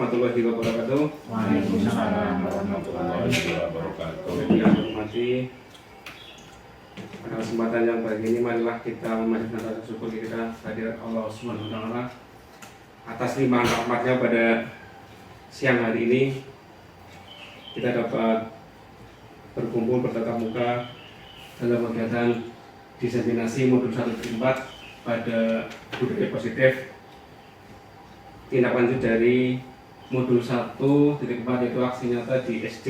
warahmatullahi wabarakatuh. Waalaikumsalam warahmatullahi wabarakatuh. Yang hormati, pada kesempatan yang baik ini marilah kita memanjatkan rasa syukur kita kehadirat Allah Subhanahu wa taala atas limpahan rahmatnya pada siang hari ini kita dapat berkumpul bertatap muka dalam kegiatan diseminasi modul 1.4 pada budaya positif, tindak lanjut dari modul 1.4 yaitu aksi nyata di SD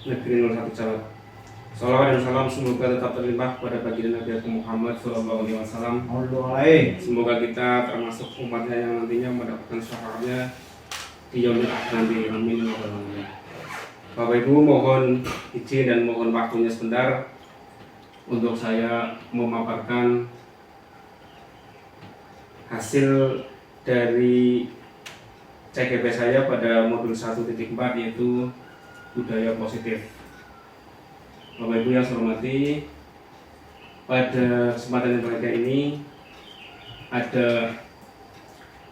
Negeri 01 Jawa. Salawat dan salam semoga tetap terlimpah pada baginda Nabi Muhammad SAW. Semoga kita termasuk umatnya yang nantinya mendapatkan syafaatnya di yaumil akhir nanti. Amin. Bapak Ibu, mohon izin dan mohon waktunya sebentar untuk saya memaparkan hasil dari CGP saya pada modul 1.4 yaitu budaya positif. Bapak Ibu yang saya hormati, pada kesempatan yang berharga ini ada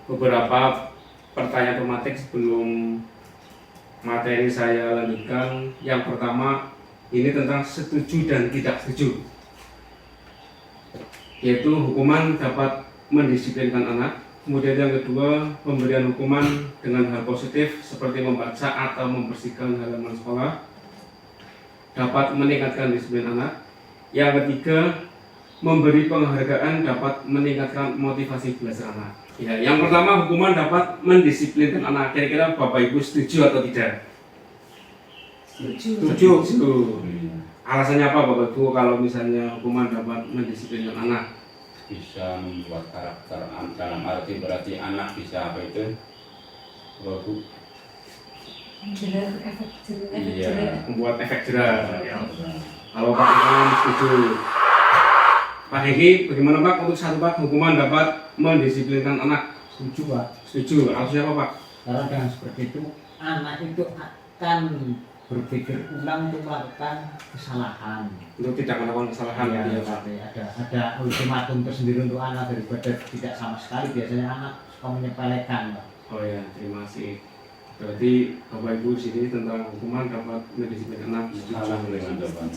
beberapa pertanyaan tematik sebelum materi saya lanjutkan. Yang pertama ini tentang setuju dan tidak setuju, yaitu hukuman dapat mendisiplinkan anak. Kemudian yang kedua, pemberian hukuman dengan hal positif seperti membaca atau membersihkan halaman sekolah dapat meningkatkan disiplin anak. Yang ketiga, memberi penghargaan dapat meningkatkan motivasi belajar anak. Ya, yang pertama, hukuman dapat mendisiplinkan anak. Kira-kira Bapak Ibu setuju atau tidak? Setuju. Alasannya apa Bapak Ibu kalau misalnya hukuman dapat mendisiplinkan anak? Bisa membuat karakter, dalam arti berarti anak bisa apa itu? Bagus. Iya. Membuat efek jerah. Ya. Kalau Pak Imam setuju. Pak Hegi, bagaimana Pak untuk satu Pak hukuman dapat mendisiplinkan anak? Setuju Pak. Setuju. Alasannya apa Pak? Karena dengan seperti itu anak itu akan berpikir ulang untuk melakukan kesalahan. Untuk tidak melakukan kesalahan Ya, ya Pak. ada ultimatum tersendiri untuk anak daripada tidak sama sekali. Biasanya anak suka menyepelekan Pak. Oh ya, terima kasih. Berarti Bapak Ibu sini tentang hukuman dapat mendisiplinkan anak. Salah dengan jawaban.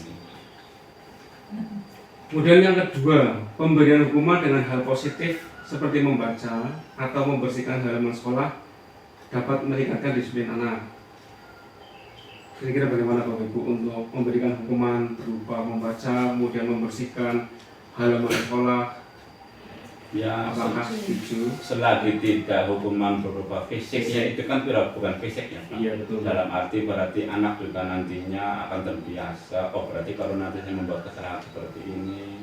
Kemudian yang kedua, pemberian hukuman dengan hal positif seperti membaca atau membersihkan halaman sekolah dapat meningkatkan disiplin anak. Kira-kira bagaimana Bapak Ibu untuk memberikan hukuman berupa membaca, kemudian membersihkan halaman sekolah? Ya, Apakah setuju? selagi tidak hukuman berupa fisik, ya itu kan bukan fisik ya Pak. Iya betul. Dalam arti berarti anak juga nantinya akan terbiasa. Oh berarti kalau nanti saya membuat kesalahan seperti ini,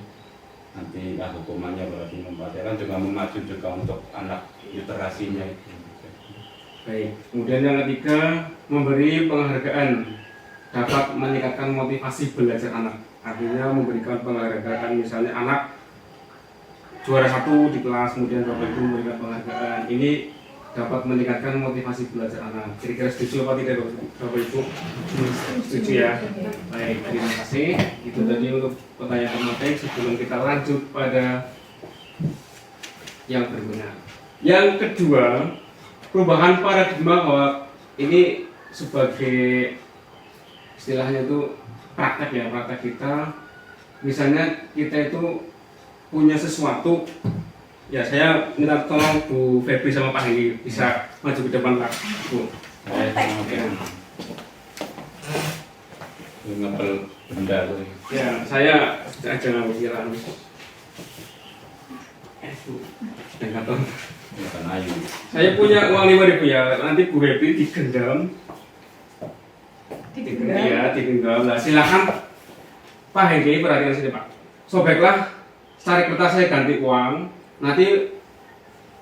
nanti ya hukumannya berarti membaca kan juga memacu juga untuk anak literasinya itu. Baik. Kemudian yang ketiga, memberi penghargaan dapat meningkatkan motivasi belajar anak. Artinya memberikan penghargaan, misalnya anak juara 1 di kelas, kemudian Bapak Ibu memberikan penghargaan. Ini dapat meningkatkan motivasi belajar anak. Kira-kira setuju apa tidak Bapak Ibu? Setuju ya. Baik, terima kasih. Itu tadi untuk pertanyaan tematik. Sebelum kita lanjut pada yang berikutnya. Yang kedua, perubahan paradigma bahwa ini sebagai istilahnya itu praktek ya, praktek kita. Misalnya kita itu punya sesuatu, ya saya minta tolong Bu Febri sama Pak Hengki bisa maju ke depan Pak Bu. Ngepel benda tuh. Ya saya aja kira Bu, kantor. Bukan ayu. Saya punya uang 5.000 ya, nanti Bu Febri digendam. Iya, digendam. Nah, silakan Pak Hengki perhatikan sini Pak. Sobeklah, cari kertas saya ganti uang. Nanti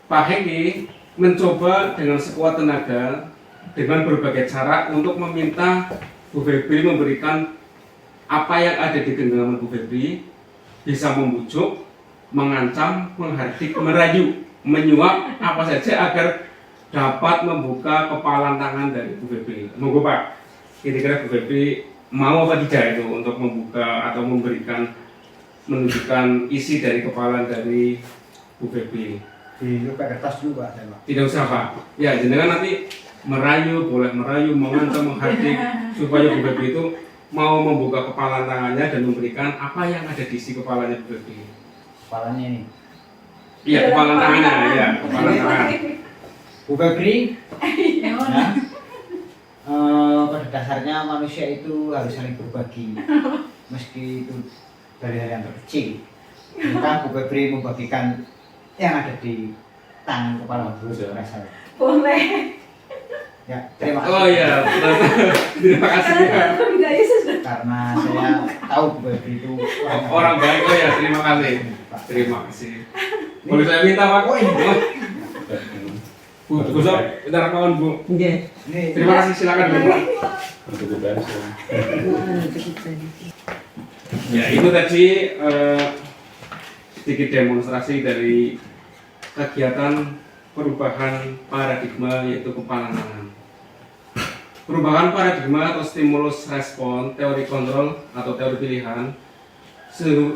Pak Hengki mencoba dengan sekuat tenaga dengan berbagai cara untuk meminta Bu Febri memberikan apa yang ada di genggaman Bu Febri, bisa membujuk, mengancam, menghardik, merayu, menyuap apa saja agar dapat membuka kepalan tangan dari Bu Febri. Monggo Pak, kira-kira Bu Febri mau apa tidak itu untuk membuka atau memberikan menunjukkan isi dari kepalan dari Bu Febri? Di lupa kertas dulu Pak. Tidak usah Pak. Ya, jenengan nanti merayu, boleh merayu, mengancam, menghardik, supaya Bu Febri itu mau membuka kepala tangannya dan memberikan apa yang ada di isi kepalanya Bu Febri. Kepalanya ini. Iya, kepala tangannya, ya, kepala tangan. Bu Febri, Ya, ya, pada dasarnya manusia itu harus saling berbagi, meski itu dari hal yang terkecil. Maka Bu Febri membagikan yang ada di tangan kepala Bu Febri saya. boleh. Ya, terima kasih. Oh iya, terima kasih. Karena budaya sudah. Karena saya tahu Bu Febri itu Orang baik, oh ya, terima kasih. Terima kasih. Boleh saya minta Pak? Oh ini. Bu, Bu Sob, kita rekaman Bu. Ini Terima kasih, silakan Bu. Untuk bensin. Ya, itu tadi sedikit demonstrasi dari kegiatan perubahan paradigma yaitu kepala tangan. Perubahan paradigma atau stimulus respon, teori kontrol atau teori pilihan,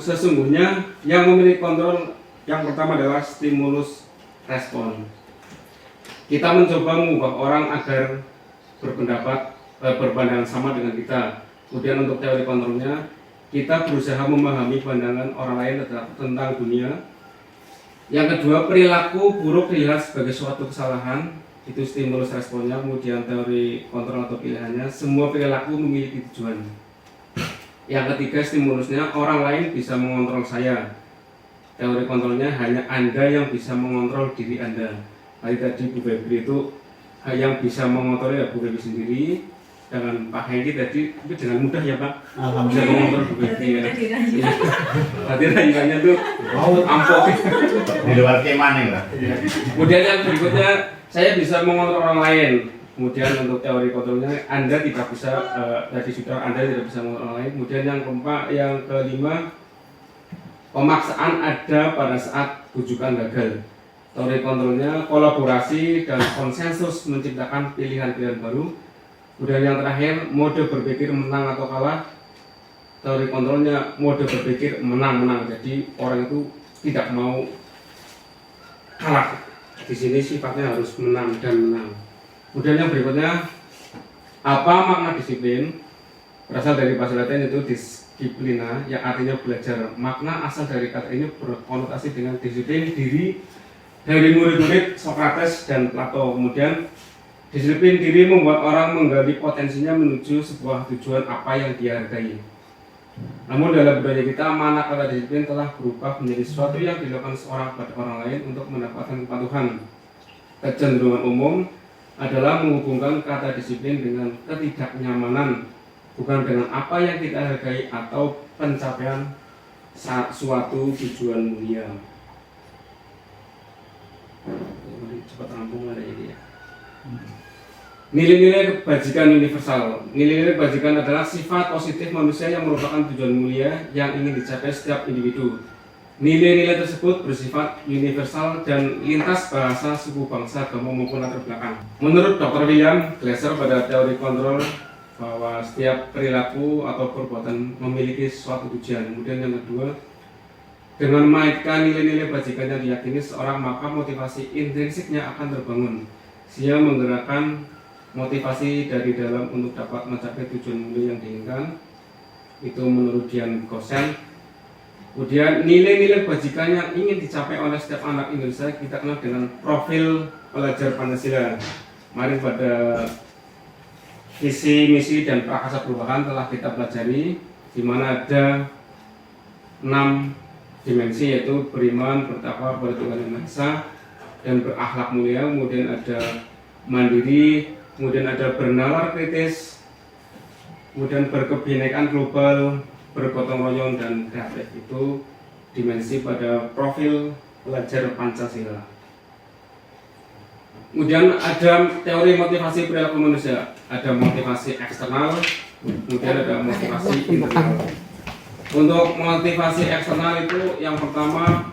sesungguhnya yang memiliki kontrol yang pertama adalah stimulus respon. Kita mencoba mengubah orang agar berpandangan sama dengan kita. Kemudian untuk teori kontrolnya, kita berusaha memahami pandangan orang lain tentang dunia. Yang kedua, perilaku buruk dilihat sebagai suatu kesalahan, itu stimulus responnya. Kemudian teori kontrol atau pilihannya, semua perilaku memiliki tujuan. Yang ketiga, stimulusnya, orang lain bisa mengontrol saya. Teori kontrolnya, hanya Anda yang bisa mengontrol diri Anda. Tadi Bu Febri itu yang bisa mengontrol ya Bu Febri sendiri. Dengan Pak Hengki tadi itu dengan mudah ya Pak, bisa alhamdulillah. mengontrol Bu Febri ya. Tadi rayuannya tuh ampuh. Di luar kemana lah. Kemudian yang berikutnya, saya bisa mengontrol orang lain. Kemudian untuk teori kontrolnya, Anda tidak bisa, tadi sudah Anda tidak bisa mengontrol orang lain. Kemudian yang kelima, pemaksaan ada pada saat rujukan gagal. Teori kontrolnya, kolaborasi dan konsensus menciptakan pilihan-pilihan baru. Kemudian yang terakhir, mode berpikir menang atau kalah. Teori kontrolnya, mode berpikir menang-menang. Jadi orang itu tidak mau kalah. Di sini sifatnya harus menang dan menang. Kemudian yang berikutnya, apa makna disiplin? Berasal dari bahasa Latin itu disciplina, yang artinya belajar. Makna asal dari kata ini berkonotasi dengan disiplin diri dari murid-murid Socrates dan Plato. Kemudian disiplin diri membuat orang menggali potensinya menuju sebuah tujuan apa yang dia hargai. Namun dalam budaya kita, manakala disiplin telah berubah menjadi sesuatu yang dilakukan seorang pada orang lain untuk mendapatkan kepatuhan. Kecenderungan umum adalah menghubungkan kata disiplin dengan ketidaknyamanan, bukan dengan apa yang kita hargai atau pencapaian suatu tujuan mulia. Cepat rampung ada ini ya. Nilai-nilai kebajikan universal. Nilai-nilai kebajikan adalah sifat positif manusia yang merupakan tujuan mulia yang ingin dicapai setiap individu. Nilai-nilai tersebut bersifat universal dan lintas bahasa, suku, bangsa, agama maupun latar belakang. Menurut Dr. William Glasser pada teori kontrol bahwa setiap perilaku atau perbuatan memiliki suatu tujuan. Kemudian yang kedua, dengan mengaitkan nilai-nilai kebajikan yang diyakini seorang, maka motivasi intrinsiknya akan terbangun. Dia menggerakkan motivasi dari dalam untuk dapat mencapai tujuan mulia yang diinginkan. Itu menurut Dian Gosen. Kemudian nilai-nilai kebajikan yang ingin dicapai oleh setiap anak Indonesia kita kenal dengan profil pelajar Pancasila. Kemarin pada visi, misi, dan prakarsa perubahan telah kita pelajari, di mana ada 6 dimensi, yaitu beriman, bertakwa kepada Tuhan Yang Maha Esa, dan berakhlak mulia. Kemudian ada mandiri, kemudian ada bernalar kritis, kemudian berkebinekaan global, bergotong royong, dan kreatif. Itu dimensi pada profil pelajar Pancasila. Kemudian ada teori motivasi perilaku manusia. Ada motivasi eksternal, kemudian ada motivasi internal. Untuk motivasi eksternal itu yang pertama,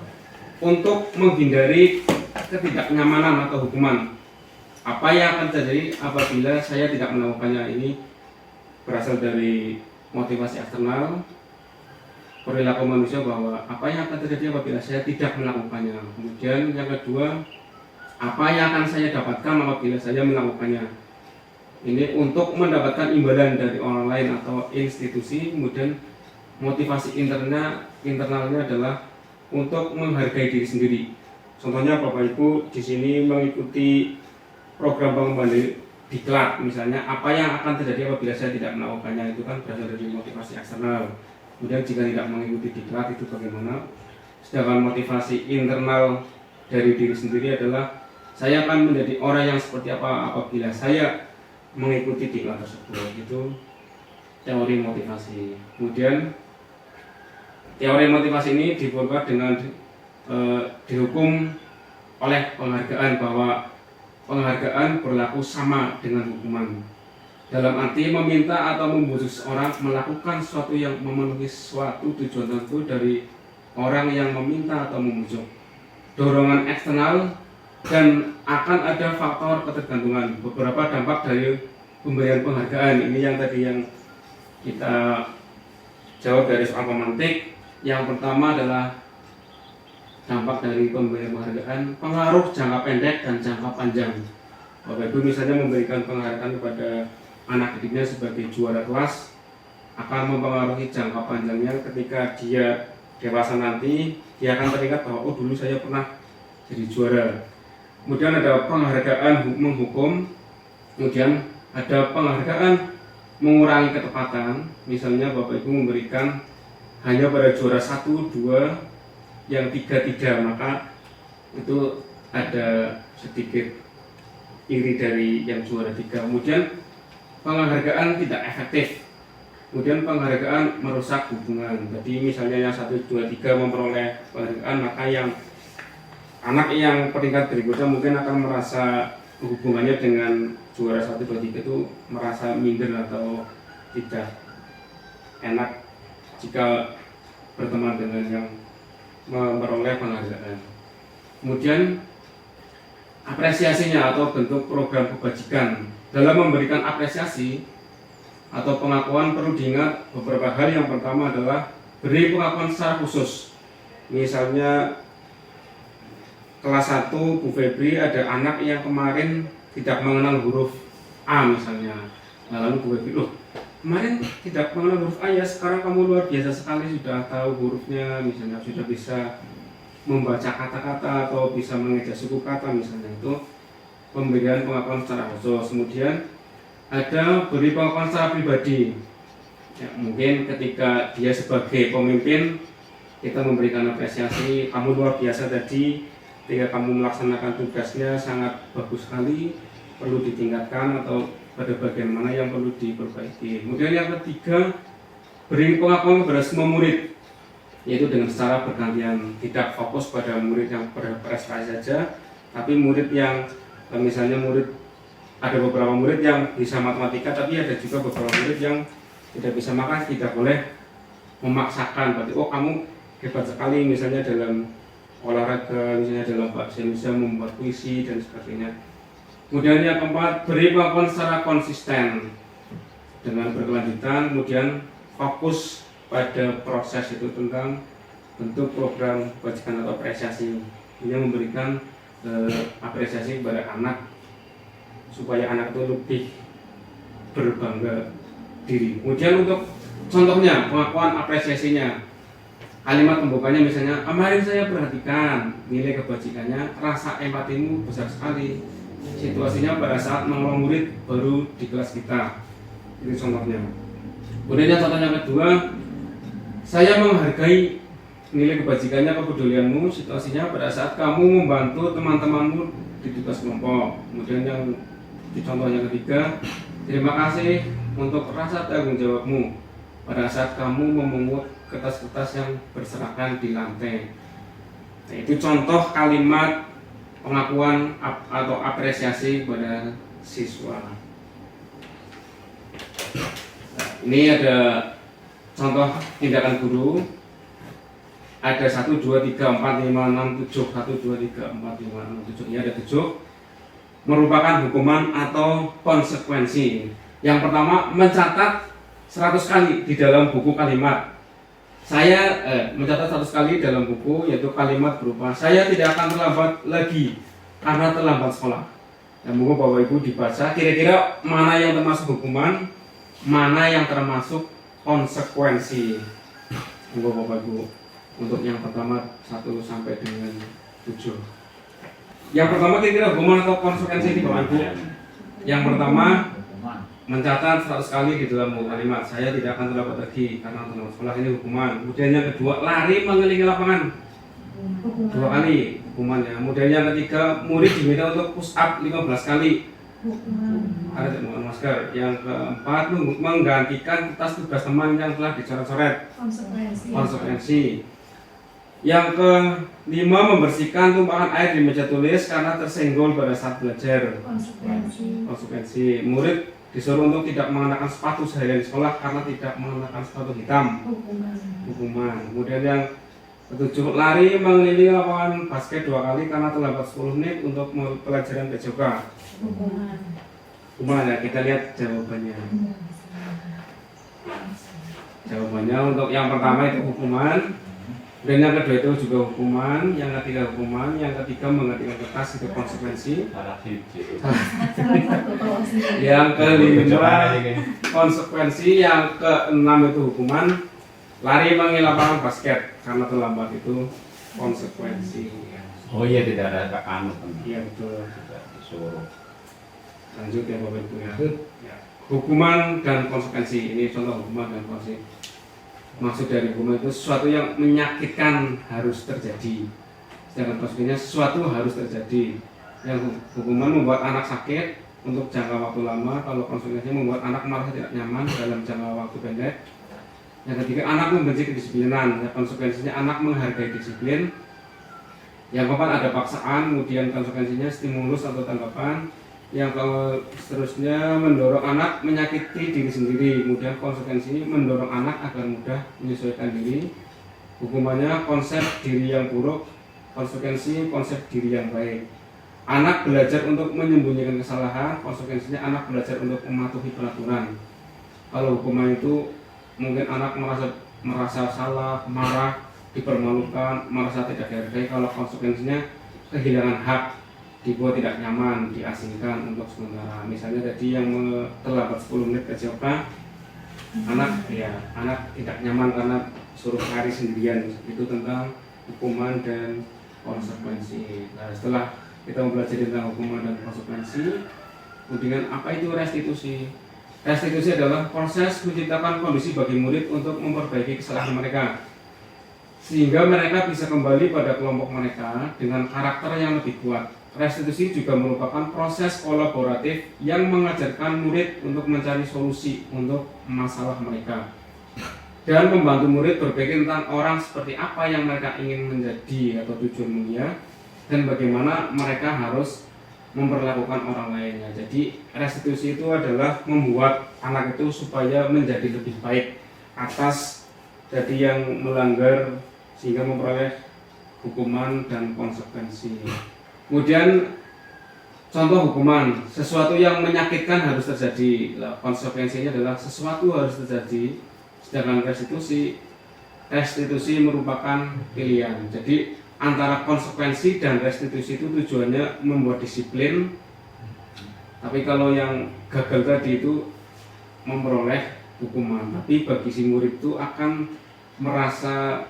untuk menghindari ketidaknyamanan atau hukuman. Apa yang akan terjadi apabila saya tidak melakukannya, ini berasal dari motivasi eksternal, perilaku manusia, bahwa apa yang akan terjadi apabila saya tidak melakukannya. Kemudian yang kedua, apa yang akan saya dapatkan apabila saya melakukannya. Ini untuk mendapatkan imbalan dari orang lain atau institusi. Kemudian motivasi internalnya adalah untuk menghargai diri sendiri. Contohnya Bapak Ibu di sini mengikuti program pengembangan diklat, misalnya apa yang akan terjadi apabila saya tidak melakukannya, itu kan berasal dari motivasi eksternal. Kemudian jika tidak mengikuti diklat itu bagaimana? Sedangkan motivasi internal dari diri sendiri adalah saya akan menjadi orang yang seperti apa apabila saya mengikuti diklat tersebut. Itu teori motivasi. Kemudian teori motivasi ini dibuat dengan dihukum oleh penghargaan, bahwa penghargaan berlaku sama dengan hukuman. Dalam arti meminta atau membujuk seorang melakukan sesuatu yang memenuhi suatu tujuan tertentu dari orang yang meminta atau membujuk. Dorongan eksternal dan akan ada faktor ketergantungan. Beberapa dampak dari pemberian penghargaan ini yang tadi yang kita jawab dari soal pemantik. Yang pertama adalah dampak dari pemberian penghargaan, pengaruh jangka pendek dan jangka panjang. Bapak Ibu misalnya memberikan penghargaan kepada anak didiknya sebagai juara kelas, akan mempengaruhi jangka panjangnya. Ketika dia dewasa nanti, dia akan teringat bahwa oh dulu saya pernah jadi juara. Kemudian ada penghargaan menghukum, kemudian ada penghargaan mengurangi ketepatan. Misalnya Bapak Ibu memberikan hanya pada juara 1, 2, yang 3 tidak, maka itu ada sedikit iri dari yang juara 3. Kemudian penghargaan tidak efektif. Kemudian penghargaan merusak hubungan. Jadi misalnya yang 1, 2, 3 memperoleh penghargaan, maka yang anak yang peringkat berikutnya mungkin akan merasa hubungannya dengan juara 1, 2, 3 itu merasa minder atau tidak enak jika berteman dengan yang memperoleh penghargaan. Kemudian apresiasinya atau bentuk program kebajikan. Dalam memberikan apresiasi atau pengakuan perlu diingat beberapa hal. Yang pertama adalah beri pengakuan secara khusus. Misalnya kelas 1 Bu Febri ada anak yang kemarin tidak mengenal huruf A misalnya. Lalu Bu Febri, loh kemarin tidak mengenal huruf A ya, sekarang kamu luar biasa sekali sudah tahu hurufnya, misalnya sudah bisa membaca kata-kata atau bisa mengeja suku kata misalnya. Itu pemberian pengakuan secara khusus. Kemudian ada beri pengakuan secara pribadi ya, mungkin ketika dia sebagai pemimpin kita memberikan apresiasi, kamu luar biasa tadi ketika kamu melaksanakan tugasnya sangat bagus sekali, perlu ditingkatkan atau pada bagian mana yang perlu diperbaiki. Kemudian yang ketiga, beri pengakuan kepada semua murid, yaitu dengan secara bergantian, tidak fokus pada murid yang berprestasi saja, tapi murid yang misalnya ada beberapa murid yang bisa matematika, tapi ada juga beberapa murid yang tidak bisa, maka tidak boleh memaksakan. Berarti oh kamu hebat sekali misalnya dalam olahraga, misalnya dalam bahasa Indonesia, membuat puisi dan sebagainya. Kemudian yang keempat, beri pengakuan secara konsisten dengan berkelanjutan. Kemudian fokus pada proses itu tentang bentuk program kebajikan atau apresiasi. Ini memberikan apresiasi kepada anak supaya anak itu lebih berbangga diri. Kemudian untuk contohnya pengakuan apresiasinya, kalimat pembukanya misalnya, kemarin saya perhatikan nilai kebajikannya, rasa empatimu besar sekali. Situasinya pada saat menolong murid baru di kelas kita. Ini contohnya. Kemudian contohnya kedua, saya menghargai nilai kebajikannya, kepedulianmu. Situasinya pada saat kamu membantu teman-temanmu di tugas kelompok. Kemudian yang contohnya ketiga, terima kasih untuk rasa tanggung jawabmu pada saat kamu memungut kertas-kertas yang berserakan di lantai. Nah, itu contoh kalimat pengakuan atau apresiasi kepada siswa. Nah, ini ada contoh tindakan guru. Ada 1, 2, 3, 4, 5, 6, 7 1, 2, 3, 4, 5, 6, 7. Ini ada 7 merupakan hukuman atau konsekuensi. Yang pertama, mencatat 100 kali di dalam buku kalimat. Saya mencatat 100 kali dalam buku, yaitu kalimat berupa saya tidak akan terlambat lagi karena terlambat sekolah. yang monggo Bapak Ibu dibaca kira-kira mana yang termasuk hukuman, mana yang termasuk konsekuensi. Monggo Bapak Ibu untuk yang pertama 1 sampai dengan 7. Yang pertama kira-kira hukuman atau konsekuensi ini Bapak Ibu. Yang pertama mencatat 100 kali di dalam buku kalimat, saya tidak akan terlambat lagi karena terlambat sekolah, ini hukuman. Kemudian yang kedua, lari mengelilingi lapangan 2 kali hukumannya. Kemudian yang ketiga, murid diminta untuk push up 15 kali. Ada tidak menggunakan masker. Yang keempat, menggantikan kertas tugas teman yang telah dicoret-coret. Konsekuensi. Yang kelima, membersihkan tumpahan air di meja tulis karena tersenggol pada saat belajar. Konsekuensi. Murid disuruh untuk tidak mengenakan sepatu seharian di sekolah karena tidak mengenakan sepatu hitam. Hukuman. Kemudian yang ketujuh, lari mengelilingi lapangan basket 2 kali karena terlambat 10 menit untuk pelajaran PJK. Hukuman ya, kita lihat jawabannya. Jawabannya untuk yang pertama itu hukuman, dan yang kedua itu juga hukuman, yang ketiga hukuman, yang ketiga menggantikan kertas itu konsekuensi. Yang kelima konsekuensi, yang keenam itu hukuman, lari mengelilingi lapangan basket karena terlambat itu konsekuensi. Oh iya, tidak ada anu kan. Iya betul. Tidak disuruh. Lanjut ya Bapak Ibu ya. Hukuman dan konsekuensi, ini contoh hukuman dan konsekuensi. Maksud dari hukuman itu sesuatu yang menyakitkan harus terjadi, sedangkan konsekuensinya sesuatu harus terjadi. Yang hukuman membuat anak sakit untuk jangka waktu lama, kalau konsekuensinya membuat anak merasa tidak nyaman dalam jangka waktu pendek. Yang ketiga, anak membenci kedisiplinan, yang konsekuensinya anak menghargai disiplin. Yang keempat, ada paksaan, kemudian konsekuensinya stimulus atau tanggapan. Yang seterusnya, mendorong anak menyakiti diri sendiri, kemudian konsekuensinya mendorong anak agar mudah menyesuaikan diri. Hukumannya konsep diri yang buruk, konsekuensi konsep diri yang baik. Anak belajar untuk menyembunyikan kesalahan, konsekuensinya anak belajar untuk mematuhi peraturan. Kalau hukuman itu mungkin anak merasa salah, marah, dipermalukan, merasa tidak dihargai. Kalau konsekuensinya kehilangan hak, dibuat tidak nyaman, diasingkan untuk sementara. Misalnya tadi yang terlambat 10 menit ke Jakarta, anak tidak nyaman karena suruh lari sendirian. Itu tentang hukuman dan konsekuensi. Nah, setelah kita mempelajari tentang hukuman dan konsekuensi, kemudian apa itu restitusi? Restitusi adalah proses menciptakan kondisi bagi murid untuk memperbaiki kesalahan mereka, sehingga mereka bisa kembali pada kelompok mereka dengan karakter yang lebih kuat. Restitusi juga merupakan proses kolaboratif yang mengajarkan murid untuk mencari solusi untuk masalah mereka dan membantu murid berpikir tentang orang seperti apa yang mereka ingin menjadi atau tujuan mulia, dan bagaimana mereka harus memperlakukan orang lainnya. Jadi restitusi itu adalah membuat anak itu supaya menjadi lebih baik atas jadi yang melanggar, sehingga memperoleh hukuman dan konsekuensi. Kemudian contoh hukuman, sesuatu yang menyakitkan harus terjadi. Konsekuensinya adalah sesuatu harus terjadi. Sedangkan restitusi merupakan pilihan. Jadi antara konsekuensi dan restitusi itu tujuannya membuat disiplin. Tapi kalau yang gagal tadi itu memperoleh hukuman. Tapi bagi si murid itu akan merasa,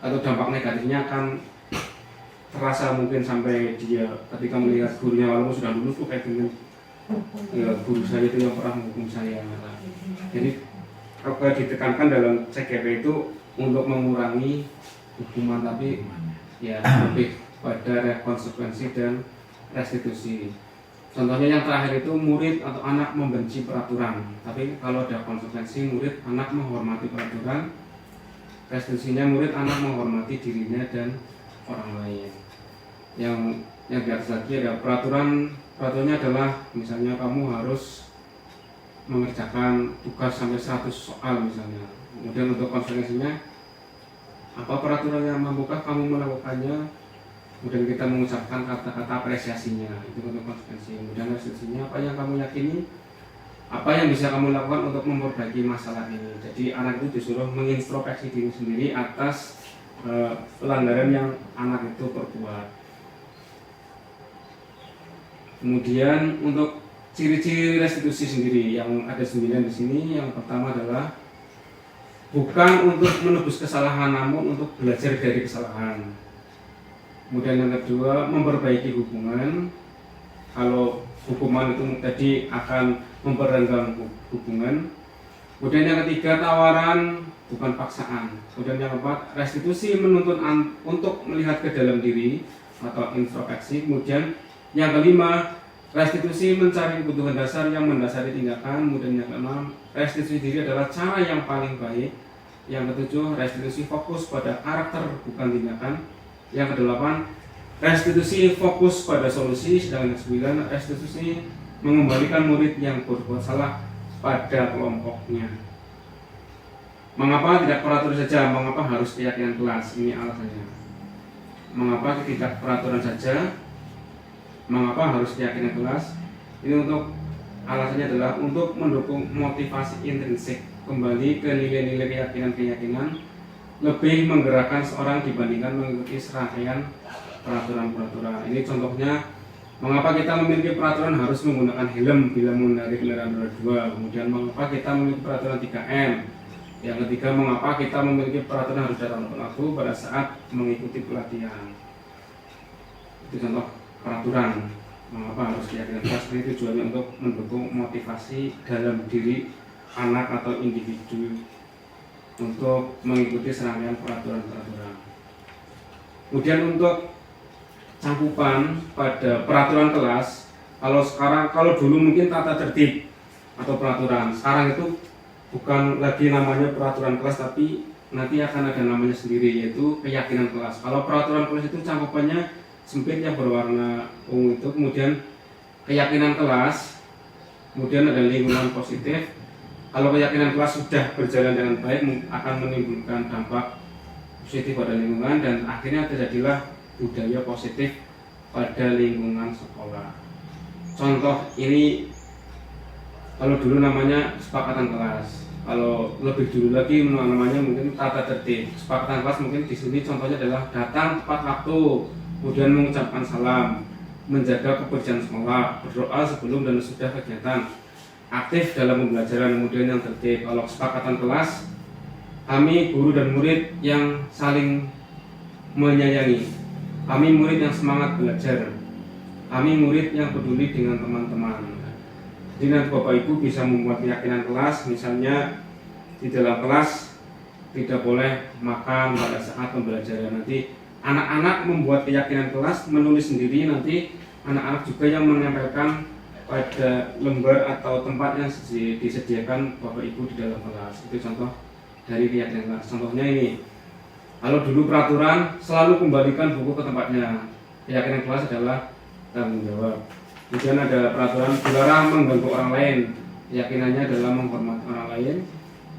atau dampak negatifnya akan terasa mungkin sampai dia ketika melihat gurunya walaupun sudah lulus kayak gini, ya guru saya itu yang pernah menghukum saya. Jadi apa ditekankan dalam CGP itu untuk mengurangi hukuman, tapi ya lebih pada konsekuensi dan restitusi. Contohnya yang terakhir itu murid atau anak membenci peraturan, tapi kalau ada konsekuensi murid anak menghormati peraturan, restitusinya murid anak menghormati dirinya dan orang lain. Yang di atas lagi ada peraturannya adalah misalnya kamu harus mengerjakan tugas sampai 100 soal misalnya. Kemudian untuk konsekuensinya apa peraturan yang mampukah kamu melakukannya, kemudian kita mengucapkan kata-kata apresiasinya, itu untuk konsekuensi. Kemudian restitusinya apa yang kamu yakini, apa yang bisa kamu lakukan untuk memperbaiki masalah ini. Jadi anak itu disuruh mengintrospeksi diri sendiri atas pelanggaran yang anak itu perbuat. Kemudian untuk ciri-ciri restitusi sendiri yang ada 9 di sini. Yang pertama adalah bukan untuk menebus kesalahan, namun untuk belajar dari kesalahan. Kemudian yang kedua, memperbaiki hubungan. Kalau hukuman itu tadi akan memperenggang hubungan. Kemudian yang ketiga, tawaran bukan paksaan. Kemudian yang keempat, restitusi menuntun untuk melihat ke dalam diri atau introspeksi. Kemudian yang kelima, restitusi mencari kebutuhan dasar yang mendasari tindakan. Kemudian yang keenam, restitusi diri adalah cara yang paling baik. Yang ketujuh, restitusi fokus pada karakter bukan tindakan. Yang kedelapan, restitusi fokus pada solusi. Sedangkan yang sembilan, restitusi mengembalikan murid yang berbuat salah pada kelompoknya. Mengapa tidak peraturan saja? Mengapa harus keyakinan kelas? Ini alasannya. Mengapa tidak peraturan saja? Mengapa harus keyakinan kelas? Ini untuk alasannya adalah untuk mendukung motivasi intrinsik, kembali ke nilai-nilai keyakinan-keyakinan, lebih menggerakkan seorang dibandingkan mengikuti serangkaian peraturan-peraturan. Ini contohnya, mengapa kita memiliki peraturan harus menggunakan helm bila mengendarai kendaraan roda 2. Kemudian mengapa kita memiliki peraturan 3M. Yang ketiga, mengapa kita memiliki peraturan harus datang tepat waktu pada saat mengikuti pelatihan. Itu contoh peraturan. Mengapa harus keyakinan kelas? Ini tujuannya untuk mendukung motivasi dalam diri anak atau individu untuk mengikuti serangkaian peraturan-peraturan. Kemudian untuk cangkupan pada peraturan kelas, kalau dulu mungkin tata tertib atau peraturan, sekarang itu bukan lagi namanya peraturan kelas, tapi nanti akan ada namanya sendiri, yaitu keyakinan kelas. Kalau peraturan kelas itu cangkupannya sempit yang berwarna ungu itu, kemudian keyakinan kelas, kemudian ada lingkungan positif. Kalau keyakinan kelas sudah berjalan dengan baik, akan menimbulkan dampak positif pada lingkungan dan akhirnya terjadilah budaya positif pada lingkungan sekolah. Contoh ini, kalau dulu namanya kesepakatan kelas, kalau lebih dulu lagi namanya mungkin tata tertib. Kesepakatan kelas mungkin di sini contohnya adalah datang tepat waktu, kemudian mengucapkan salam, menjaga kebersihan sekolah, berdoa sebelum dan sesudah kegiatan, aktif dalam pembelajaran. Kemudian yang tertib, kalau kesepakatan kelas, kami guru dan murid yang saling menyayangi, kami murid yang semangat belajar, kami murid yang peduli dengan teman-teman. Jadi nanti Bapak Ibu bisa membuat keyakinan kelas, misalnya di dalam kelas tidak boleh makan pada saat pembelajaran. Nanti anak-anak membuat keyakinan kelas, menulis sendiri, nanti anak-anak juga yang menempelkan pada lembar atau tempat yang disediakan Bapak Ibu di dalam kelas. Itu contoh dari keyakinan kelas. Contohnya ini, kalau dulu peraturan selalu kembalikan buku ke tempatnya. Keyakinan kelas adalah tanggung jawab. Kemudian ada peraturan dilarang mengganggu orang lain. Keyakinannya adalah menghormati orang lain.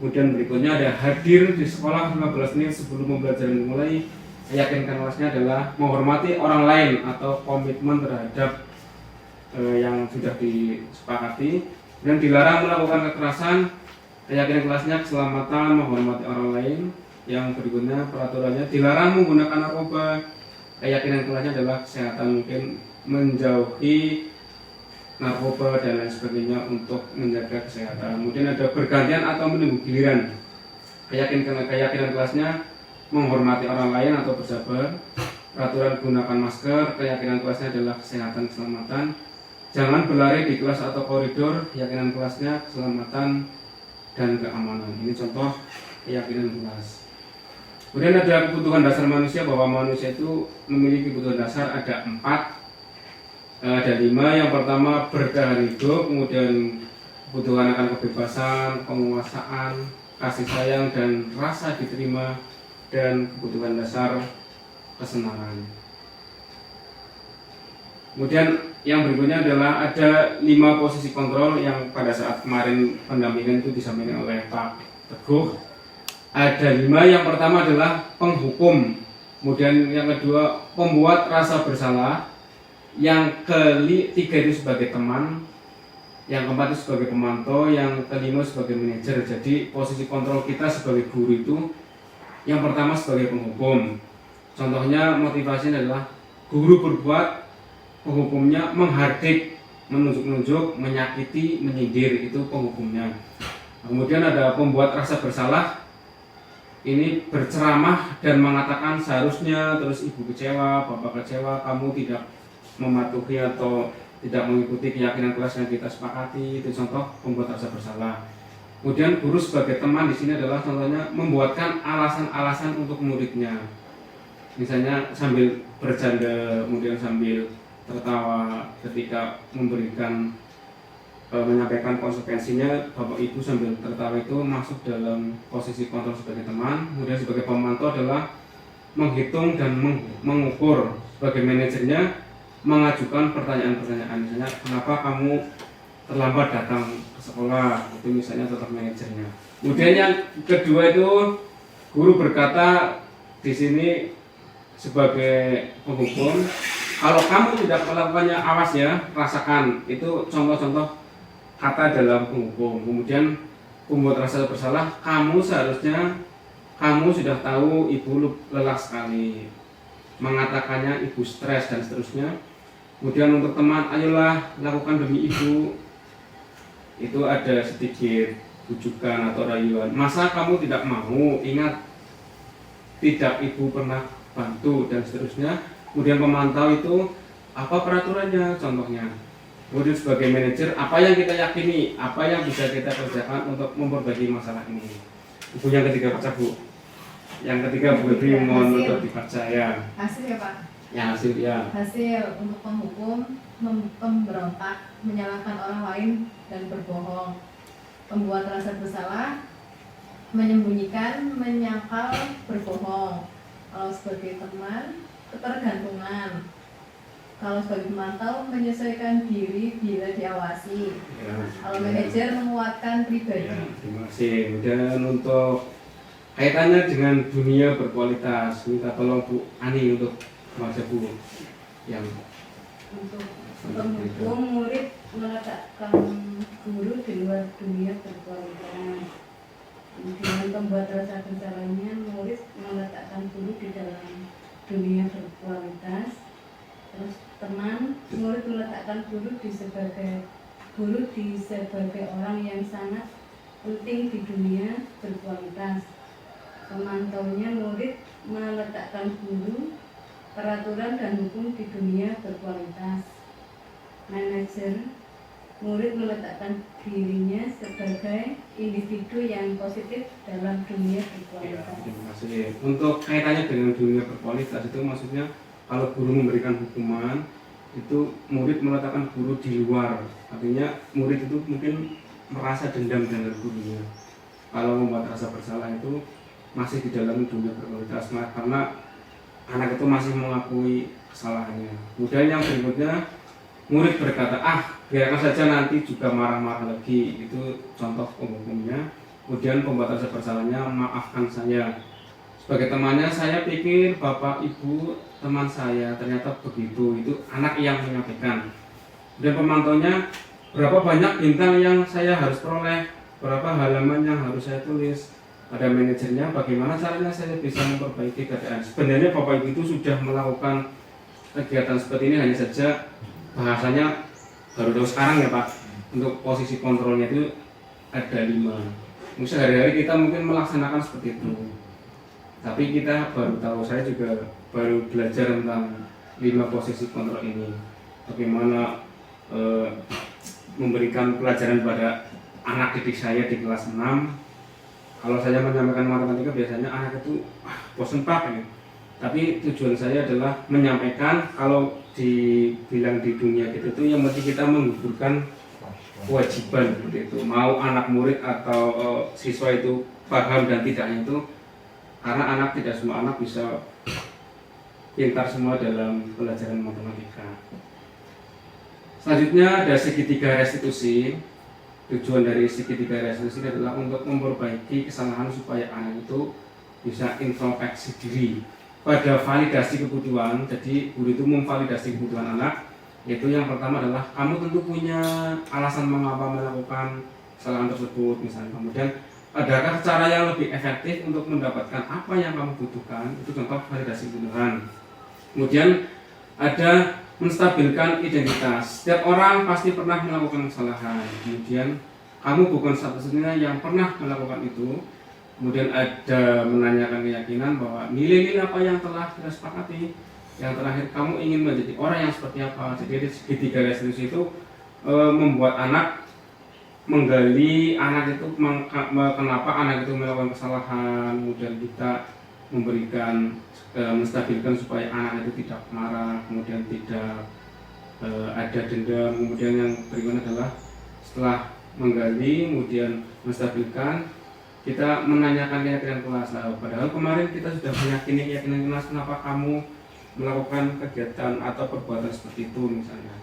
Kemudian berikutnya ada hadir di sekolah 15 menit sebelum pembelajaran dimulai. Keyakinan kelasnya adalah menghormati orang lain atau komitmen terhadap yang sudah disepakati. Dan dilarang melakukan kekerasan. Keyakinan kelasnya keselamatan, menghormati orang lain. Yang berikutnya peraturannya dilarang menggunakan narkoba. Keyakinan kelasnya adalah kesehatan, mungkin menjauhi narkoba dan lain sebagainya untuk menjaga kesehatan. Kemudian ada bergantian atau menunggu giliran. Keyakinan kelasnya menghormati orang lain atau bersabar. Peraturan gunakan masker. Keyakinan kelasnya adalah kesehatan, keselamatan. Jangan berlari di kelas atau koridor. Keyakinan kelasnya keselamatan dan keamanan. Ini contoh keyakinan kelas. Kemudian ada kebutuhan dasar manusia, bahwa manusia itu memiliki kebutuhan dasar ada 4, ada 5. Yang pertama bertahan hidup, kemudian kebutuhan akan kebebasan, penguasaan, kasih sayang dan rasa diterima, dan kebutuhan dasar kesenangan. Kemudian yang berikutnya adalah ada 5 posisi kontrol yang pada saat kemarin pendampingan itu disampaikan oleh Pak Teguh. Ada 5. Yang pertama adalah penghukum, kemudian yang kedua pembuat rasa bersalah, yang ketiga itu sebagai teman, yang keempat itu sebagai pemantau, yang kelima sebagai manajer. Jadi posisi kontrol kita sebagai guru itu yang pertama sebagai penghukum. Contohnya motivasinya adalah guru berbuat penghukumnya menghardik, menunjuk-nunjuk, menyakiti, menyindir, itu penghukumnya. Kemudian ada pembuat rasa bersalah, ini berceramah dan mengatakan seharusnya, terus ibu kecewa, bapak kecewa, kamu tidak mematuhi atau tidak mengikuti keyakinan kelas yang kita sepakati, itu contoh pembuat rasa bersalah. Kemudian guru sebagai teman di sini adalah contohnya membuatkan alasan-alasan untuk muridnya, misalnya sambil bercanda, kemudian sambil tertawa ketika memberikan menyampaikan konsekuensinya, bapak ibu sambil tertawa, itu masuk dalam posisi kontrol sebagai teman. Kemudian sebagai pemantau adalah menghitung dan mengukur, sebagai manajernya mengajukan pertanyaan-pertanyaan, misalnya kenapa kamu terlambat datang ke sekolah, itu misalnya tetap manajernya. Kemudian yang kedua itu guru berkata di sini sebagai penghukum, kalau kamu tidak melakukannya awas ya, rasakan, itu contoh-contoh kata dalam penghukum. Kemudian pembuat rasa bersalah, kamu seharusnya, kamu sudah tahu ibu lelah sekali, mengatakannya ibu stres dan seterusnya. Kemudian untuk teman, ayolah lakukan demi ibu, itu ada sedikit bujukan atau rayuan. Masa kamu tidak mau, ingat tidak ibu pernah bantu dan seterusnya. Kemudian pemantau itu apa peraturannya, contohnya. Kemudian sebagai manajer, apa yang kita yakini, apa yang bisa kita kerjakan untuk memperbaiki masalah ini. Ibu yang ketiga baca Bu. Yang ketiga Bu Febri mohon untuk dibaca ya. Hasil ya Pak. Yang hasil ya. Hasil untuk penghukum pemberontak, menyalahkan orang lain dan berbohong. Pembuat rasa bersalah, menyembunyikan, menyangkal, berbohong. Kalau sebagai teman, ketergantungan. Kalau sebagai pemantau, menyesuaikan diri bila diawasi. Ya. Kalau manajer, menguatkan pribadi. Ya, terima kasih. Kemudian untuk kaitannya dengan dunia berkualitas, minta tolong Bu Ani untuk baca Bu yang Untuk penghukum, murid meletakkan guru di luar dunia berkualitas. Dengan pembuat rasa bersalahnya, murid meletakkan guru di dalam dunia berkualitas. Terus teman, murid meletakkan guru sebagai orang yang sangat penting di dunia berkualitas. Pemantaunya, murid meletakkan guru, peraturan dan hukum di dunia berkualitas. Manajer, murid meletakkan dirinya sebagai individu yang positif dalam dunia ya, berkualitas. terima kasih. Untuk kaitannya dengan dunia berkualitas itu maksudnya kalau guru memberikan hukuman itu murid meletakkan guru di luar, artinya murid itu mungkin merasa dendam dengan gurunya. Kalau membuat rasa bersalah itu masih di dalam dunia berkualitas, karena anak itu masih mengakui kesalahannya. Kemudian yang berikutnya, murid berkata, biarkan saja nanti juga marah-marah lagi, itu contoh penghukumnya. Kemudian pembuat rasa bersalahnya, maafkan saya. Sebagai temannya, saya pikir bapak ibu teman saya ternyata begitu, itu anak yang menyampaikan. Dan pemantaunya, berapa banyak bintang yang saya harus peroleh, berapa halaman yang harus saya tulis. Pada manajernya, bagaimana caranya saya bisa memperbaiki keadaan. Sebenarnya bapak ibu itu sudah melakukan kegiatan seperti ini, hanya saja bahasanya baru tahu sekarang ya Pak. Untuk posisi kontrolnya itu ada 5. Mungkin sehari-hari kita mungkin melaksanakan seperti itu, tapi kita baru tahu, saya juga baru belajar tentang 5 posisi kontrol ini. Bagaimana memberikan pelajaran pada anak didik saya di kelas 6. Kalau saya menyampaikan matematika biasanya anak itu bosan Pak ya. Tapi tujuan saya adalah menyampaikan, kalau dibilang di dunia gitu itu yang penting kita menggugurkan kewajiban seperti itu. Mau anak murid atau siswa itu paham dan tidaknya itu, karena anak tidak semua anak bisa pintar semua dalam pelajaran matematika. Selanjutnya ada segitiga restitusi. Tujuan dari segitiga restitusi adalah untuk memperbaiki kesalahan supaya anak itu bisa introspeksi diri pada validasi kebutuhan. Jadi guru itu memvalidasi kebutuhan anak, yaitu yang pertama adalah kamu tentu punya alasan mengapa melakukan kesalahan tersebut misalnya. Kemudian adakah cara yang lebih efektif untuk mendapatkan apa yang kamu butuhkan, itu contoh validasi kebutuhan. Kemudian ada menstabilkan identitas. Setiap orang pasti pernah melakukan kesalahan. Kemudian kamu bukan satu-satunya yang pernah melakukan itu. Kemudian ada menanyakan keyakinan bahwa nilai-nilai apa yang telah kita sepakati. Yang terakhir, kamu ingin menjadi orang yang seperti apa. Jadi segitiga restitusi itu membuat anak menggali anak itu kenapa anak itu melakukan kesalahan. Kemudian kita memberikan menstabilkan supaya anak itu tidak marah, kemudian tidak ada dendam. Kemudian yang berikutnya adalah setelah menggali kemudian menstabilkan, kita menanyakan keyakinan kelas. Padahal kemarin kita sudah meyakini keyakinan kelas, kenapa kamu melakukan kegiatan atau perbuatan seperti itu misalnya.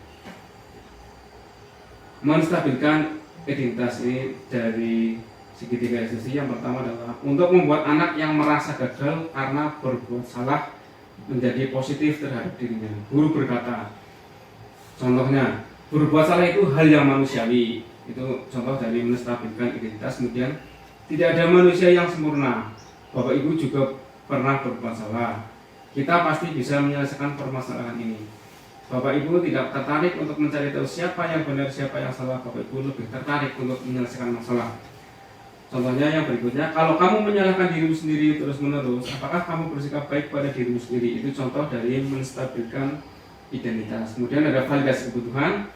Menstabilkan identitas ini dari segitiga restitusi. Yang pertama adalah untuk membuat anak yang merasa gagal karena berbuat salah menjadi positif terhadap dirinya. Guru berkata, contohnya, berbuat salah itu hal yang manusiawi. Itu contoh dari menstabilkan identitas. Kemudian, tidak ada manusia yang sempurna. Bapak Ibu juga pernah berbuat salah. Kita pasti bisa menyelesaikan permasalahan ini. Bapak Ibu tidak tertarik untuk mencari tahu siapa yang benar, siapa yang salah. Bapak Ibu lebih tertarik untuk menyelesaikan masalah. Contohnya yang berikutnya, kalau kamu menyalahkan dirimu sendiri terus-menerus, apakah kamu bersikap baik pada dirimu sendiri? Itu contoh dari menstabilkan identitas. Kemudian ada validasi kebutuhan,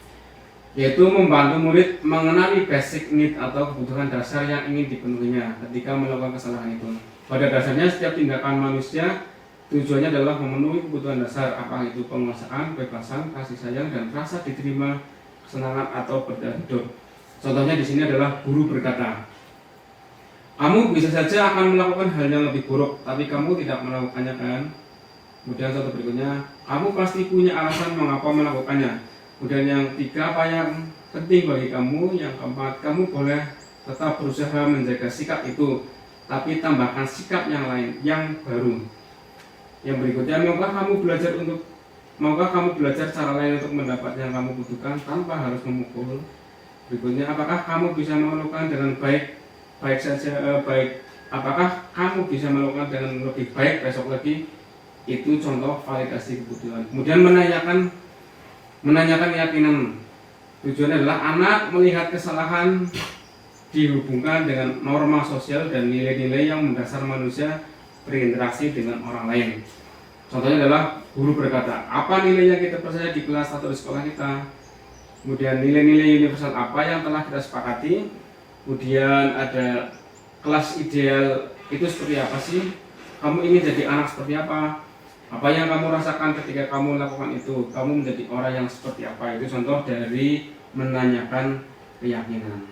yaitu membantu murid mengenali basic need atau kebutuhan dasar yang ingin dipenuhinya ketika melakukan kesalahan itu. Pada dasarnya setiap tindakan manusia tujuannya adalah memenuhi kebutuhan dasar, apakah itu penguasaan, kebebasan, kasih sayang, dan rasa diterima, kesenangan atau bertahan hidup. Contohnya di sini adalah guru berkata, kamu bisa saja akan melakukan hal yang lebih buruk, tapi kamu tidak melakukannya kan? Kemudian contoh berikutnya, kamu pasti punya alasan mengapa melakukannya. Kemudian yang tiga, apa yang penting bagi kamu? Yang keempat, kamu boleh tetap berusaha menjaga sikap itu, tapi tambahkan sikap yang lain, yang baru. Yang berikutnya, maukah kamu belajar cara lain untuk mendapat yang kamu butuhkan tanpa harus memukul? Berikutnya, apakah kamu bisa melakukan dengan baik saja, apakah kamu bisa melakukan dengan lebih baik besok lagi? Itu contoh validasi kebutuhan. Kemudian menanyakan keyakinan. Tujuannya adalah anak melihat kesalahan dihubungkan dengan norma sosial dan nilai-nilai yang mendasar manusia berinteraksi dengan orang lain. Contohnya adalah guru berkata, apa nilai yang kita percaya di kelas atau di sekolah kita? Kemudian nilai-nilai universal apa yang telah kita sepakati? Kemudian ada kelas ideal itu seperti apa sih? Kamu ingin jadi anak seperti apa? Apa yang kamu rasakan ketika kamu melakukan itu? Kamu menjadi orang yang seperti apa? Itu contoh dari menanyakan keyakinan.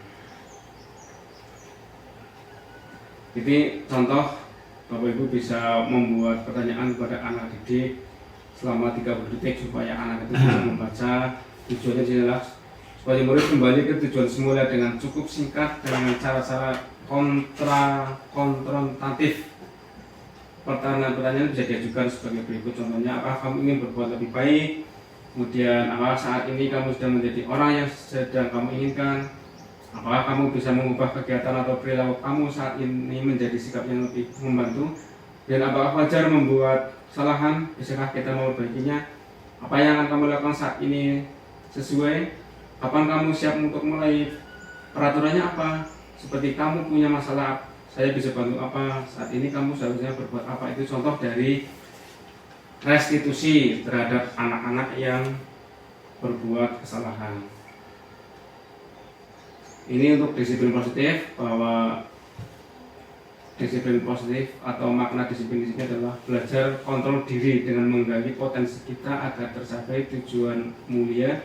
Jadi contoh Bapak Ibu bisa membuat pertanyaan kepada anak didik selama 30 detik supaya anak itu bisa membaca. Tujuannya adalah supaya murid kembali ke tujuan semula dengan cukup singkat dengan cara-cara konfrontatif. Pertanyaan-pertanyaan bisa diajukan sebagai berikut. Contohnya, apakah kamu ingin berbuat lebih baik? Kemudian, apakah saat ini kamu sudah menjadi orang yang sedang kamu inginkan? Apakah kamu bisa mengubah kegiatan atau perilaku kamu saat ini menjadi sikap yang lebih membantu? Dan apakah wajar membuat kesalahan? Bisakah kita memperbaikinya? Apa yang akan kamu lakukan saat ini sesuai? Kapan kamu siap untuk mulai? Peraturannya apa? Seperti kamu punya masalah, saya bisa bantu apa? Saat ini kamu seharusnya berbuat apa? Itu contoh dari restitusi terhadap anak-anak yang berbuat kesalahan. Ini untuk disiplin positif, bahwa disiplin positif atau makna disiplin di sini adalah belajar kontrol diri dengan menggali potensi kita agar tercapai tujuan mulia,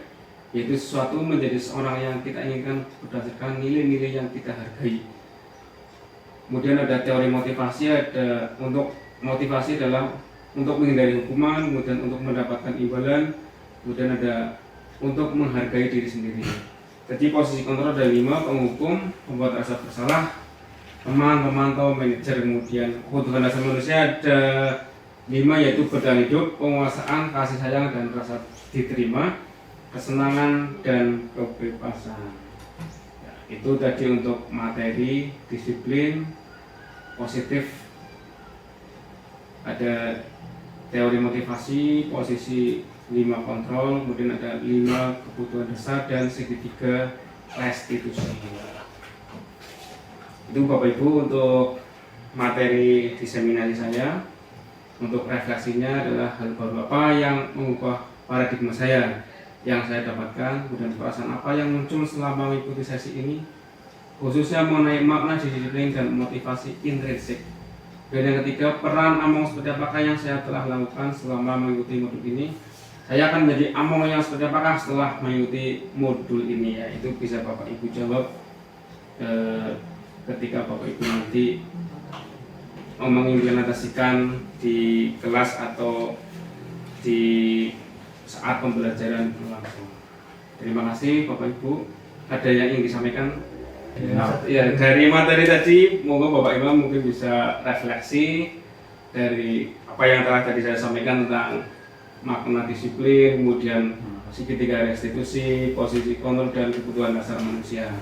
yaitu sesuatu menjadi seorang yang kita inginkan berdasarkan nilai-nilai yang kita hargai. Kemudian ada teori motivasi, ada untuk motivasi adalah untuk menghindari hukuman, kemudian untuk mendapatkan imbalan, kemudian ada untuk menghargai diri sendiri. Jadi posisi kontrol ada 5, penghukum, pembuat rasa bersalah, teman, pemantau, manajer. Kemudian kebutuhan dasar manusia ada 5, yaitu bertahan hidup, penguasaan, kasih sayang, dan rasa diterima, kesenangan, dan kebebasan. Ya, itu tadi untuk materi disiplin positif. Ada teori motivasi, posisi 5 kontrol, kemudian ada 5 kebutuhan dasar dan segitiga restitusi. Itu Bapak Ibu untuk materi diseminasi saya. Untuk refleksinya adalah hal baru apa yang mengubah paradigma saya yang saya dapatkan, kemudian perasaan apa yang muncul selama mengikuti sesi ini, khususnya mengenai makna disiplin dan motivasi intrinsik. Dan yang ketiga, peran among seperti apakah yang saya telah lakukan selama mengikuti modul ini. Saya akan menjadi among yang seperti apakah setelah mengikuti modul ini, ya itu bisa Bapak Ibu jawab ketika Bapak Ibu nanti mengimplementasikan di kelas atau di saat pembelajaran langsung. Terima kasih Bapak Ibu. Ada yang ingin disampaikan? Ya, dari materi tadi, monggo Bapak Ibu mungkin bisa refleksi dari apa yang telah tadi saya sampaikan tentang makna disiplin, kemudian segitiga restitusi, posisi kontrol dan kebutuhan dasar manusia.